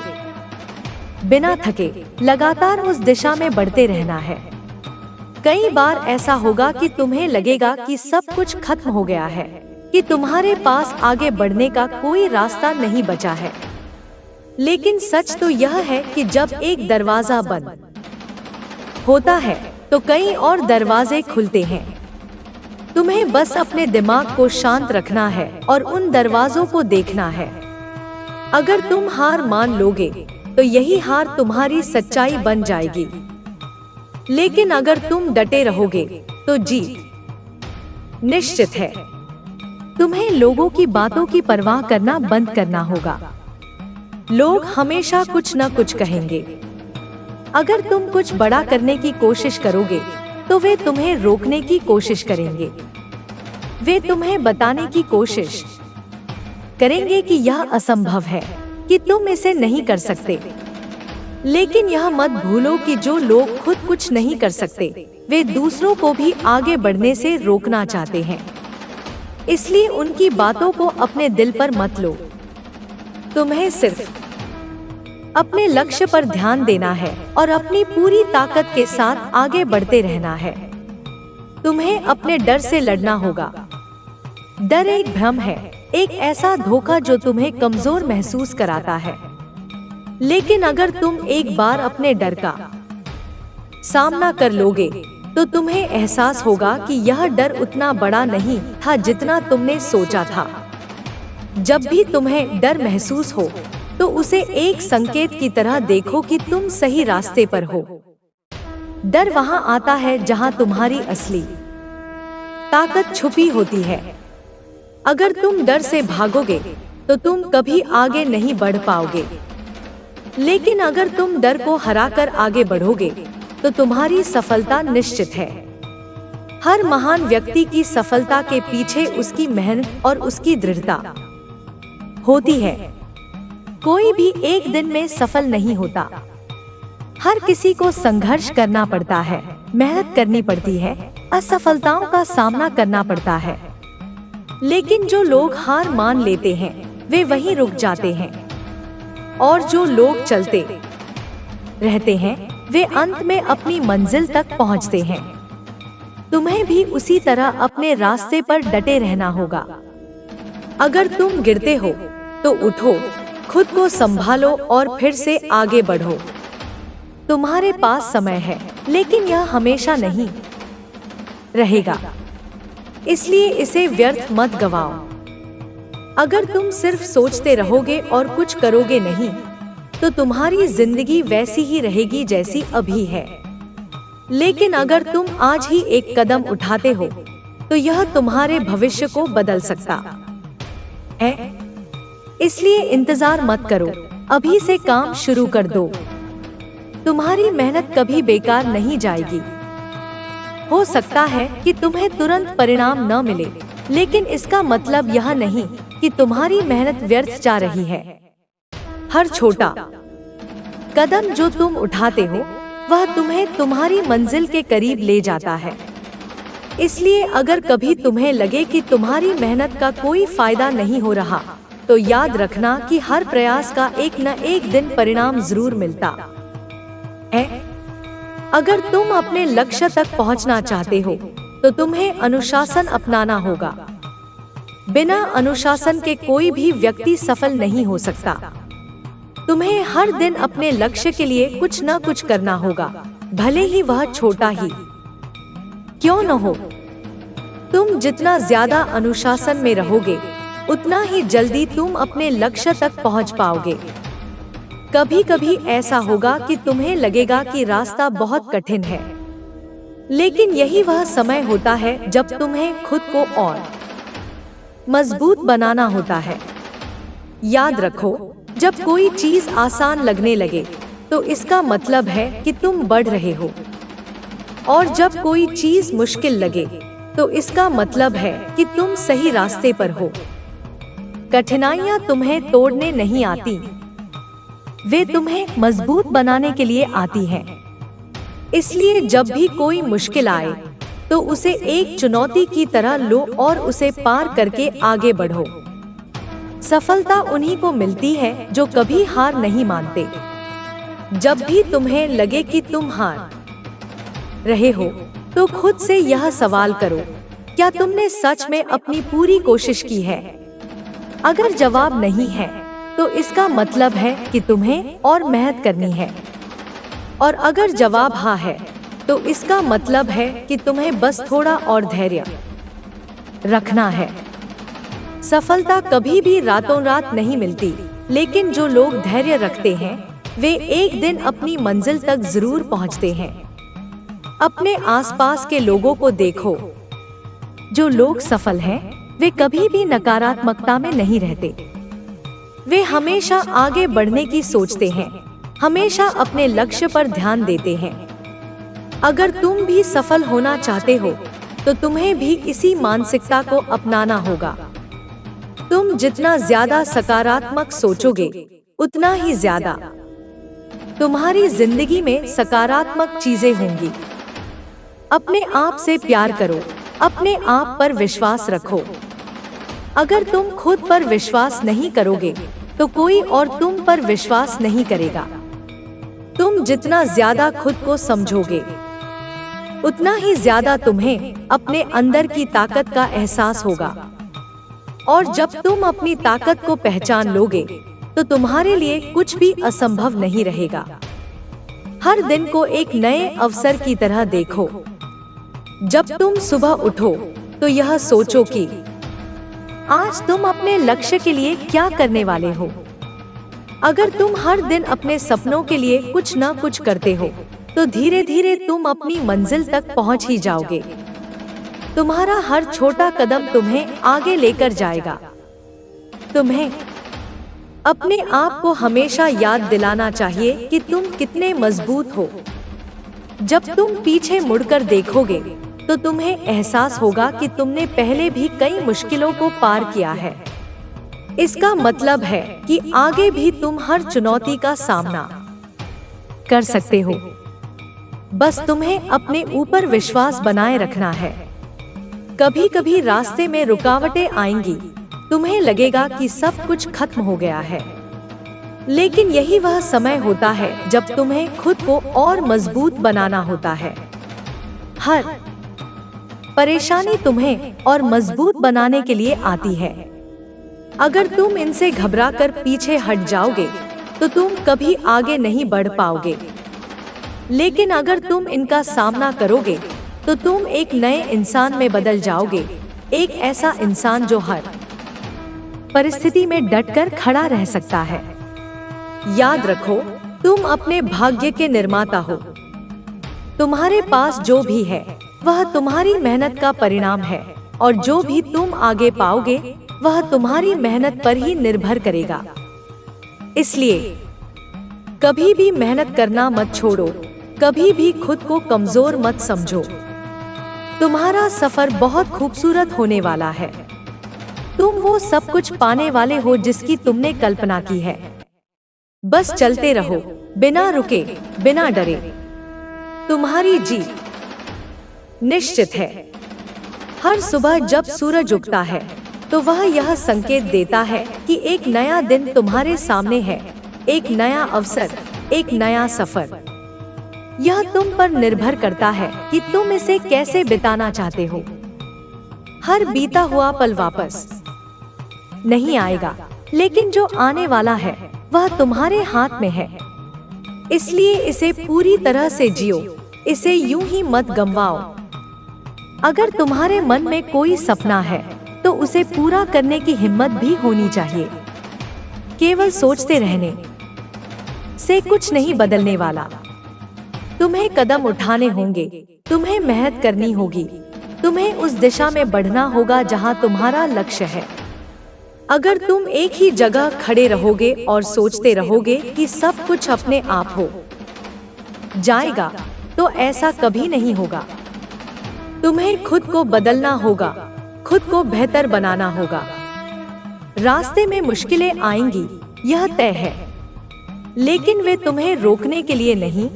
बिना थके लगातार उस दिशा में बढ़ते रहना है। कई बार ऐसा होगा कि तुम्हें लगेगा कि सब कुछ खत्म हो गया है, कि तुम्हारे पास आगे बढ़ने का कोई रास्ता नहीं बचा है। लेकिन सच तो यह है कि जब एक दरवाजा बंद होता है तो कई और दरवाजे खुलते हैं। तुम्हें बस अपने दिमाग को शांत रखना है और उन दरवाजों को देखना है। अगर तुम हार मान लोगे तो यही हार तुम्हारी सच्चाई बन जाएगी। लेकिन अगर तुम डटे रहोगे तो जीत निश्चित है। तुम्हें लोगों की बातों की परवाह करना बंद करना होगा। लोग हमेशा कुछ न कुछ कहेंगे। अगर तुम कुछ बड़ा करने की कोशिश करोगे तो वे तुम्हें रोकने की कोशिश करेंगे। वे तुम्हें बताने की कोशिश करेंगे कि यह असंभव है, कि तुम इसे नहीं कर सकते। लेकिन यह मत भूलो कि जो लोग खुद कुछ नहीं कर सकते, वे दूसरों को भी आगे बढ़ने से रोकना चाहते हैं। इसलिए उनकी बातों को अपने दिल पर मत लो। तुम्हें सिर्फ अपने लक्ष्य पर ध्यान देना है और अपनी पूरी ताकत के साथ आगे बढ़ते रहना है। तुम्हें अपने डर से लड़ना होगा। डर एक भ्रम है, एक ऐसा धोखा जो तुम्हें कमजोर महसूस कराता है। लेकिन अगर तुम एक बार अपने डर का सामना कर लोगे तो तुम्हें एहसास होगा कि यह डर उतना बड़ा नहीं था जितना तुमने सोचा था। जब भी तुम्हें डर महसूस हो तो उसे एक संकेत की तरह देखो कि तुम सही रास्ते पर हो। डर वहां आता है जहां तुम्हारी असली ताकत छुपी होती है। अगर तुम डर से भागोगे तो तुम कभी आगे नहीं बढ़ पाओगे। लेकिन अगर तुम डर को हराकर आगे बढ़ोगे तो तुम्हारी सफलता निश्चित है। हर महान व्यक्ति की सफलता के पीछे उसकी मेहनत और उसकी दृढ़ता होती है। कोई भी एक दिन में सफल नहीं होता। हर किसी को संघर्ष करना पड़ता है, मेहनत करनी पड़ती है, असफलताओं का सामना करना पड़ता है। लेकिन जो लोग हार मान लेते हैं वे वहीं रुक जाते हैं, और जो लोग चलते रहते हैं वे अंत में अपनी मंजिल तक पहुंचते हैं। तुम्हें भी उसी तरह अपने रास्ते पर डटे रहना होगा। अगर तुम गिरते हो तो उठो, खुद को संभालो और फिर से आगे बढ़ो। तुम्हारे पास समय है, लेकिन यह हमेशा नहीं रहेगा, इसलिए इसे व्यर्थ मत गवाओ। अगर तुम सिर्फ सोचते रहोगे और कुछ करोगे नहीं तो तुम्हारी जिंदगी वैसी ही रहेगी जैसी अभी है। लेकिन अगर तुम आज ही एक कदम उठाते हो तो यह तुम्हारे भविष्य को बदल सकता है। इसलिए इंतजार मत करो, अभी से काम शुरू कर दो। तुम्हारी मेहनत कभी बेकार नहीं जाएगी। हो सकता है कि तुम्हें तुरंत परिणाम न मिले, लेकिन इसका मतलब यह नहीं कि तुम्हारी मेहनत व्यर्थ जा रही है। हर छोटा कदम जो तुम उठाते हो वह तुम्हें तुम्हारी मंजिल के करीब ले जाता है। इसलिए अगर कभी तुम्हें लगे कि तुम्हारी मेहनत का कोई फायदा नहीं हो रहा तो याद रखना कि हर प्रयास का एक न एक दिन परिणाम जरूर मिलता है। अगर तुम अपने लक्ष्य तक पहुंचना चाहते हो तो तुम्हें अनुशासन अपनाना होगा। बिना अनुशासन के कोई भी व्यक्ति सफल नहीं हो सकता। तुम्हें हर दिन अपने लक्ष्य के लिए कुछ न कुछ करना होगा, भले ही वह छोटा ही क्यों न हो। तुम जितना ज्यादा अनुशासन में रहोगे, उतना ही जल्दी तुम अपने लक्ष्य तक पहुंच पाओगे। कभी कभी ऐसा होगा कि तुम्हें लगेगा कि रास्ता बहुत कठिन है, लेकिन यही वह समय होता है जब तुम्हें खुद को और मजबूत बनाना होता है। याद रखो, जब कोई चीज आसान लगने लगे तो इसका मतलब है कि तुम बढ़ रहे हो, और जब कोई चीज मुश्किल लगे तो इसका मतलब है कि तुम सही रास्ते पर हो। कठिनाइयां तुम्हें तोड़ने नहीं आती, वे तुम्हें मजबूत बनाने के लिए आती हैं। इसलिए जब भी कोई मुश्किल आए तो उसे एक चुनौती की तरह लो और उसे पार करके आगे बढ़ो। सफलता उन्हीं को मिलती है जो कभी हार नहीं मानते। जब भी तुम्हें लगे कि तुम हार रहे हो, तो खुद से यह सवाल करो, क्या तुमने सच में अपनी पूरी कोशिश की है? अगर जवाब नहीं है, तो इसका मतलब है कि तुम्हें और मेहनत करनी है, और अगर जवाब हाँ है, तो इसका मतलब है कि तुम्हें बस थोड़ा और धैर्य रखना है। सफलता कभी भी रातों रात नहीं मिलती, लेकिन जो लोग धैर्य रखते हैं, वे एक दिन अपनी मंजिल तक जरूर पहुंचते हैं। अपने आसपास के लोगों को देखो, जो लोग सफल हैं, वे कभी भी नकारात्मकता में नहीं रहते। वे हमेशा आगे बढ़ने की सोचते हैं, हमेशा अपने लक्ष्य पर ध्यान देते हैं। अगर तुम भी सफल होना चाहते हो, तो तुम्हें भी इसी मानसिकता को अपनाना होगा। तुम जितना ज्यादा सकारात्मक सोचोगे, उतना ही ज्यादा तुम्हारी जिंदगी में सकारात्मक चीजें होंगी। अपने आप से प्यार करो, अपने आप पर विश्वास रखो। अगर तुम खुद पर विश्वास नहीं करोगे, तो कोई और तुम पर विश्वास नहीं करेगा। तुम जितना ज्यादा खुद को समझोगे, उतना ही ज्यादा तुम्हें अपने अंदर की ताकत का एहसास होगा। और जब तुम अपनी ताकत को पहचान लोगे, तो तुम्हारे लिए कुछ भी असंभव नहीं रहेगा। हर दिन को एक नए अवसर की तरह देखो। जब तुम सुबह उठो, तो यह सोचो कि आज तुम अपने लक्ष्य के लिए क्या करने वाले हो। अगर तुम हर दिन अपने सपनों के लिए कुछ न कुछ करते हो, तो धीरे धीरे तुम अपनी मंजिल तक पहुंच ही जाओगे। तुम्हारा हर छोटा कदम तुम्हें आगे लेकर जाएगा। तुम्हें अपने आप को हमेशा याद दिलाना चाहिए कि तुम कितने मजबूत हो। जब तुम पीछे मुड़कर देखोगे, तो तुम्हें एहसास होगा कि तुमने पहले भी कई मुश्किलों को पार किया है। इसका मतलब है कि आगे भी तुम हर चुनौती का सामना कर सकते हो। बस तुम्हें अपने ऊपर विश्वास बनाए रखना है। कभी कभी रास्ते में रुकावटें आएंगी, तुम्हें लगेगा कि सब कुछ खत्म हो गया है, लेकिन यही वह समय होता है जब तुम्हें खुद को और मजबूत बनाना होता है। हर परेशानी तुम्हें और मजबूत बनाने के लिए आती है। अगर तुम इनसे घबराकर पीछे हट जाओगे, तो तुम कभी आगे नहीं बढ़ पाओगे। लेकिन अगर तुम इनका सामना करोगे, तो तुम एक नए इंसान में बदल जाओगे, एक ऐसा इंसान जो हर परिस्थिति में डटकर खड़ा रह सकता है। याद रखो, तुम अपने भाग्य के निर्माता हो। तुम्हारे पास जो भी है, वह तुम्हारी मेहनत का परिणाम है, और जो भी तुम आगे पाओगे, वह तुम्हारी मेहनत पर ही निर्भर करेगा। इसलिए कभी भी मेहनत करना मत छोड़ो, कभी भी खुद को कमजोर मत समझो। तुम्हारा सफर बहुत खूबसूरत होने वाला है। तुम वो सब कुछ पाने वाले हो जिसकी तुमने कल्पना की है। बस चलते रहो, बिना रुके, बिना डरे। तुम्हारी जीत निश्चित है। हर सुबह जब सूरज उगता है, तो वह यह संकेत देता है कि एक नया दिन तुम्हारे सामने है, एक नया अवसर, एक नया सफर। यह तुम पर निर्भर करता है कि तुम इसे कैसे बिताना चाहते हो। हर बीता हुआ पल वापस नहीं आएगा, लेकिन जो आने वाला है, वह तुम्हारे हाथ में है, इसलिए इसे पूरी तरह से जियो, इसे यूं ही मत गंवाओ। अगर तुम्हारे मन में कोई सपना है तो उसे पूरा करने की हिम्मत भी होनी चाहिए। केवल सोचते रहने से कुछ नहीं बदलने वाला। तुम्हें कदम उठाने होंगे, तुम्हें मेहनत करनी होगी, तुम्हें उस दिशा में बढ़ना होगा जहां तुम्हारा लक्ष्य है। अगर तुम एक ही जगह खड़े रहोगे और सोचते रहोगे कि सब कुछ अपने आप हो जाएगा, तो ऐसा कभी नहीं होगा। तुम्हें खुद को बदलना होगा, खुद को बेहतर बनाना होगा। रास्ते में मुश्किलें आएंगी, यह तय है, लेकिन वे तुम्हें रोकने के लिए नहीं,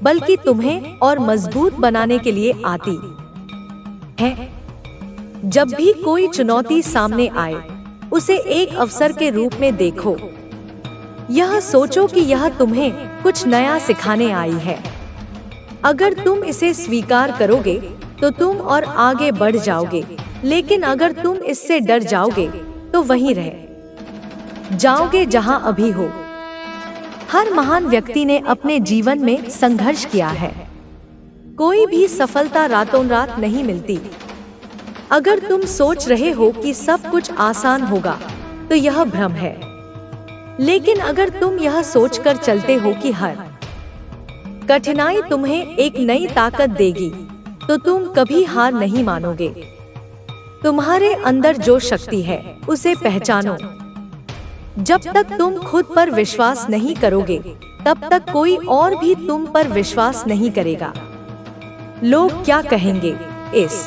बल्कि तुम्हें और मजबूत बनाने के लिए आती हैं। जब भी कोई चुनौती सामने आए, उसे एक अवसर के रूप में देखो। यह सोचो कि यह तुम्हें कुछ नया सिखाने आई है। अगर तुम इसे स्वीकार करोगे तो तुम और आगे बढ़ जाओगे, लेकिन अगर तुम इससे डर जाओगे तो वहीं रह जाओगे जहां अभी हो। हर महान व्यक्ति ने अपने जीवन में संघर्ष किया है। कोई भी सफलता रातों रात नहीं मिलती। अगर तुम सोच रहे हो कि सब कुछ आसान होगा, तो यह भ्रम है। लेकिन अगर तुम यह सोचकर चलते हो कि हर कठिनाई तुम्हें एक नई ताकत देगी, तो तुम कभी हार नहीं मानोगे। तुम्हारे अंदर जो शक्ति है, उसे पहचानो। जब तक तुम खुद पर विश्वास नहीं करोगे, तब तक कोई और भी तुम पर विश्वास नहीं करेगा। लोग क्या कहेंगे, इस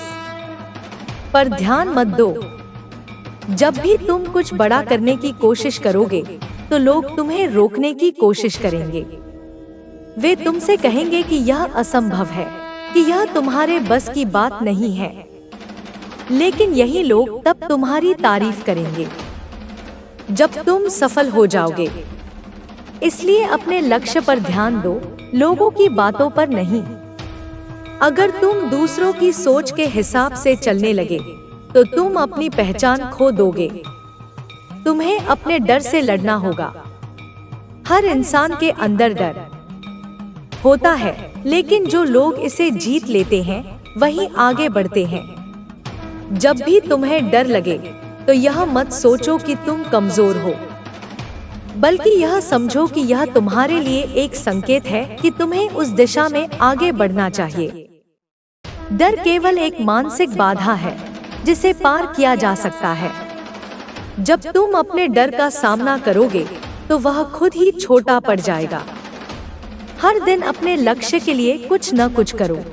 पर ध्यान मत दो। जब भी तुम कुछ बड़ा करने की कोशिश करोगे, तो लोग तुम्हें रोकने की कोशिश करेंगे। वे तुमसे कहेंगे कि यह असंभव है, कि यह तुम्हारे बस की बात नहीं है। लेकिन यही लोग तब तुम्हारी तारीफ करेंगे जब तुम सफल हो जाओगे। इसलिए अपने लक्ष्य पर ध्यान दो, लोगों की बातों पर नहीं। अगर तुम दूसरों की सोच के हिसाब से चलने लगे, तो तुम अपनी पहचान खो दोगे। तुम्हें अपने डर से लड़ना होगा। हर इंसान के अंदर डर होता है, लेकिन जो लोग इसे जीत लेते हैं, वही आगे बढ़ते हैं। जब भी तुम्हें डर लगे, तो यह मत सोचो कि तुम कमजोर हो, बल्कि यह समझो कि यह तुम्हारे लिए एक संकेत है कि तुम्हें उस दिशा में आगे बढ़ना चाहिए। डर केवल एक मानसिक बाधा है, जिसे पार किया जा सकता है। जब तुम अपने डर का सामना करोगे, तो वह खुद ही छोटा पड़ जाएगा। हर दिन अपने लक्ष्य के लिए कुछ न कुछ करो,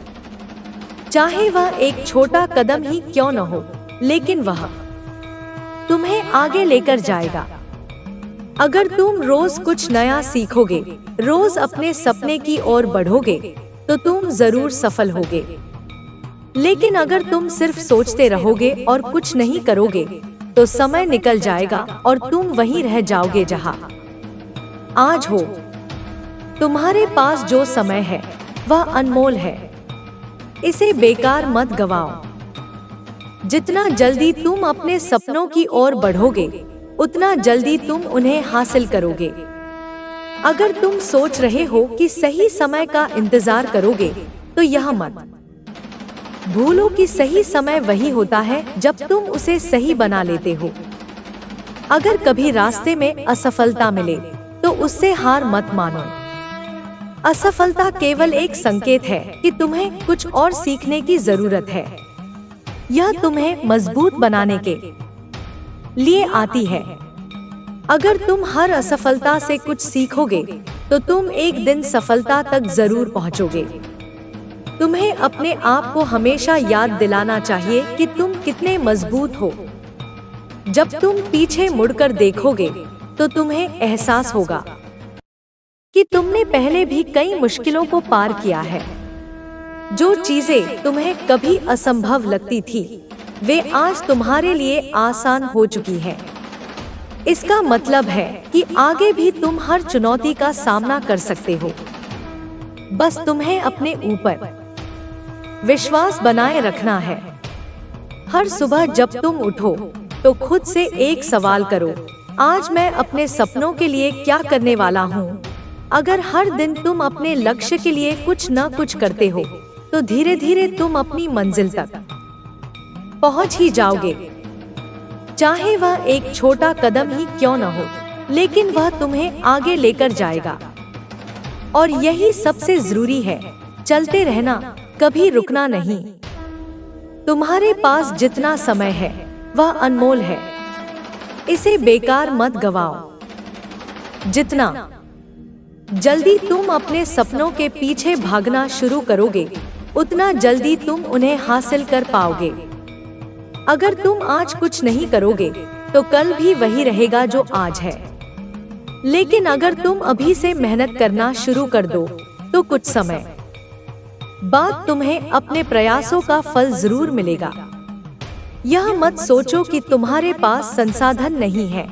चाहे वह एक छोटा कदम ही क्यों न हो, लेकिन वह तुम्हें आगे लेकर जाएगा। अगर तुम रोज कुछ नया सीखोगे, रोज अपने सपने की ओर बढ़ोगे, तो तुम जरूर सफल होगे। लेकिन अगर तुम सिर्फ सोचते रहोगे और कुछ नहीं करोगे, तो समय निकल जाएगा और तुम वहीं रह जाओगे जहां आज हो। तुम्हारे पास जो समय है, वह अनमोल है। इसे बेकार मत गवाओ। जितना जल्दी तुम अपने सपनों की ओर बढ़ोगे, उतना जल्दी तुम उन्हें हासिल करोगे। अगर तुम सोच रहे हो कि सही समय का इंतजार करोगे, तो यह मत भूलो कि सही समय वही होता है जब तुम उसे सही बना लेते हो। अगर कभी रास्ते में असफलता मिले, तो उससे हार मत मानो। असफलता केवल एक संकेत है कि तुम्हें कुछ और सीखने की जरूरत है। यह तुम्हें मजबूत बनाने के लिए आती है। अगर तुम हर असफलता से कुछ सीखोगे, तो तुम एक दिन सफलता तक जरूर पहुंचोगे। तुम्हें अपने आप को हमेशा याद दिलाना चाहिए कि तुम कितने मजबूत हो। जब तुम पीछे मुड़कर देखोगे, तो तुम्हें एहसास होगा कि तुमने पहले भी कई मुश्किलों को पार किया है। जो चीजें तुम्हें कभी असंभव लगती थी, वे आज तुम्हारे लिए आसान हो चुकी हैं। इसका मतलब है कि आगे भी तुम हर चुनौती का सामना कर सकते हो। बस तुम्हें अपने ऊपर विश्वास बनाए रखना है। हर सुबह जब तुम उठो, तो खुद से एक सवाल करो, आज मैं अपने सपनों के लिए क्या करने वाला हूँ। अगर हर दिन तुम अपने लक्ष्य के लिए कुछ न कुछ करते हो तो धीरे धीरे तुम अपनी मंजिल तक पहुँच ही जाओगे। चाहे वह एक छोटा कदम ही क्यों न हो, लेकिन वह तुम्हें आगे लेकर जाएगा। और यही सबसे जरूरी है, चलते रहना, कभी रुकना नहीं। तुम्हारे पास जितना समय है वह अनमोल है, इसे बेकार मत गवाओ। जितना जल्दी तुम अपने सपनों के पीछे भागना शुरू करोगे, उतना जल्दी तुम उन्हें हासिल कर पाओगे। अगर तुम आज कुछ नहीं करोगे तो कल भी वही रहेगा जो आज है। लेकिन अगर तुम अभी से मेहनत करना शुरू कर दो तो कुछ समय बाद तुम्हें अपने प्रयासों का फल जरूर मिलेगा। यह मत सोचो कि तुम्हारे पास संसाधन नहीं है,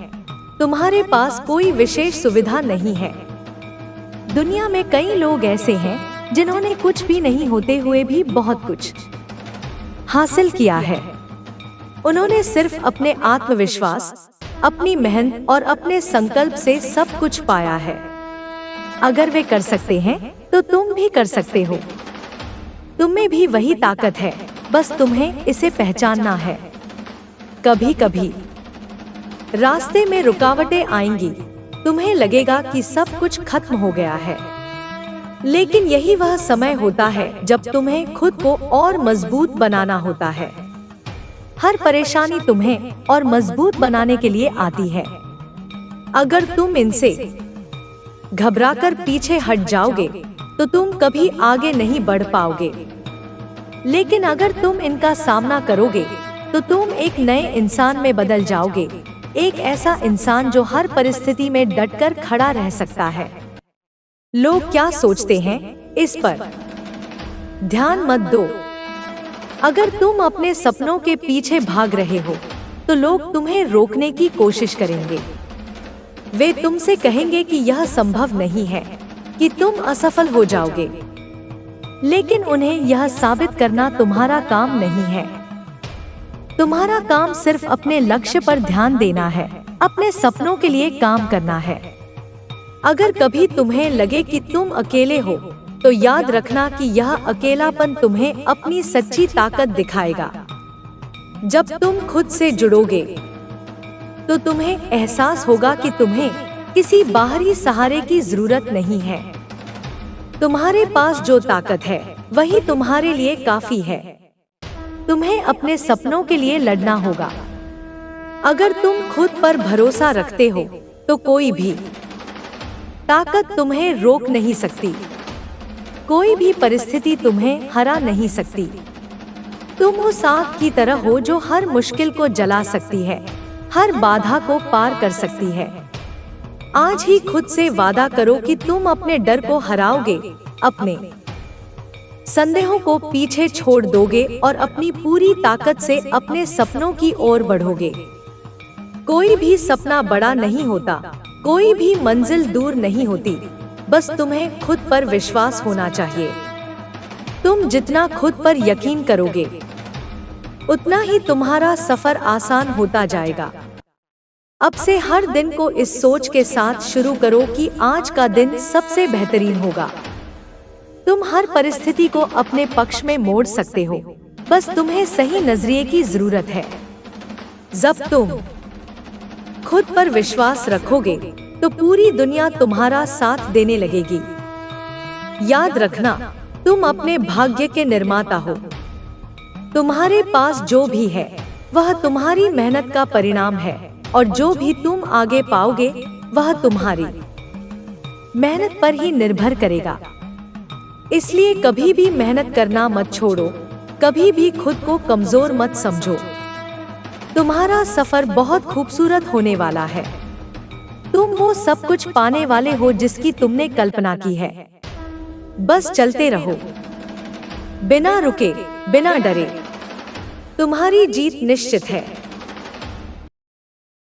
तुम्हारे पास कोई विशेष सुविधा नहीं है। दुनिया में कई लोग ऐसे हैं जिन्होंने कुछ भी नहीं होते हुए भी बहुत कुछ हासिल किया है। उन्होंने सिर्फ अपने आत्मविश्वास, अपनी मेहनत और अपने संकल्प से सब कुछ पाया है। अगर वे कर सकते हैं तो तुम भी कर सकते हो। तुम में भी वही ताकत है, बस तुम्हें इसे पहचानना है। कभी कभी रास्ते में रुकावटें आएंगी, तुम्हें लगेगा कि सब कुछ खत्म हो गया है। लेकिन यही वह समय होता है जब तुम्हें खुद को और मजबूत बनाना होता है। हर परेशानी तुम्हें और मजबूत बनाने के लिए आती है। अगर तुम इनसे घबराकर पीछे हट जाओगे तो तुम कभी आगे नहीं बढ़ पाओगे। लेकिन अगर तुम इनका सामना करोगे तो तुम एक नए इंसान में बदल जाओगे, एक ऐसा इंसान जो हर परिस्थिति में डटकर खड़ा रह सकता है। लोग क्या सोचते हैं इस पर ध्यान मत दो। अगर तुम अपने सपनों के पीछे भाग रहे हो तो लोग तुम्हें रोकने की कोशिश करेंगे। वे तुमसे कहेंगे कि यह संभव नहीं है, कि तुम असफल हो जाओगे। लेकिन उन्हें यह साबित करना तुम्हारा काम नहीं है। तुम्हारा काम सिर्फ अपने लक्ष्य पर ध्यान देना है, अपने सपनों के लिए काम करना है। अगर कभी तुम्हें लगे कि तुम अकेले हो तो याद रखना कि यह अकेलापन तुम्हें अपनी सच्ची ताकत दिखाएगा। जब तुम खुद से जुड़ोगे तो तुम्हें एहसास होगा कि तुम्हें किसी बाहरी सहारे की जरूरत नहीं है। तुम्हारे पास जो ताकत है वही तुम्हारे लिए काफी है। तुम्हें अपने सपनों के लिए लड़ना होगा। अगर तुम खुद पर भरोसा रखते हो तो कोई भी ताकत तुम्हें रोक नहीं सकती। कोई भी परिस्थिति तुम्हें हरा नहीं सकती। तुम उस आग की तरह हो जो हर मुश्किल को जला सकती है, हर बाधा को पार कर सकती है। आज ही खुद से वादा करो कि तुम अपने डर को हराओगे, अपने संदेहों को पीछे छोड़ दोगे और अपनी पूरी ताकत से अपने सपनों की ओर बढ़ोगे। कोई भी सपना बड़ा नहीं होता, कोई भी मंजिल दूर नहीं होती, बस तुम्हें खुद पर विश्वास होना चाहिए। तुम जितना खुद पर यकीन करोगे उतना ही तुम्हारा सफर आसान होता जाएगा। अब से हर दिन को इस सोच के साथ शुरू करो कि आज का दिन सबसे बेहतरीन होगा। तुम हर परिस्थिति को अपने पक्ष में मोड़ सकते हो, बस तुम्हें सही नजरिए की जरूरत है। जब तुम खुद पर विश्वास रखोगे तो पूरी दुनिया तुम्हारा साथ देने लगेगी। याद रखना, तुम अपने भाग्य के निर्माता हो। तुम्हारे पास जो भी है वह तुम्हारी मेहनत का परिणाम है, और जो भी तुम आगे पाओगे वह तुम्हारी मेहनत पर ही निर्भर करेगा। इसलिए कभी भी मेहनत करना मत छोड़ो, कभी भी खुद को कमजोर मत समझो। तुम्हारा सफर बहुत खूबसूरत होने वाला है। तुम वो सब कुछ पाने वाले हो जिसकी तुमने कल्पना की है। बस चलते रहो, बिना रुके, बिना डरे। तुम्हारी जीत निश्चित है।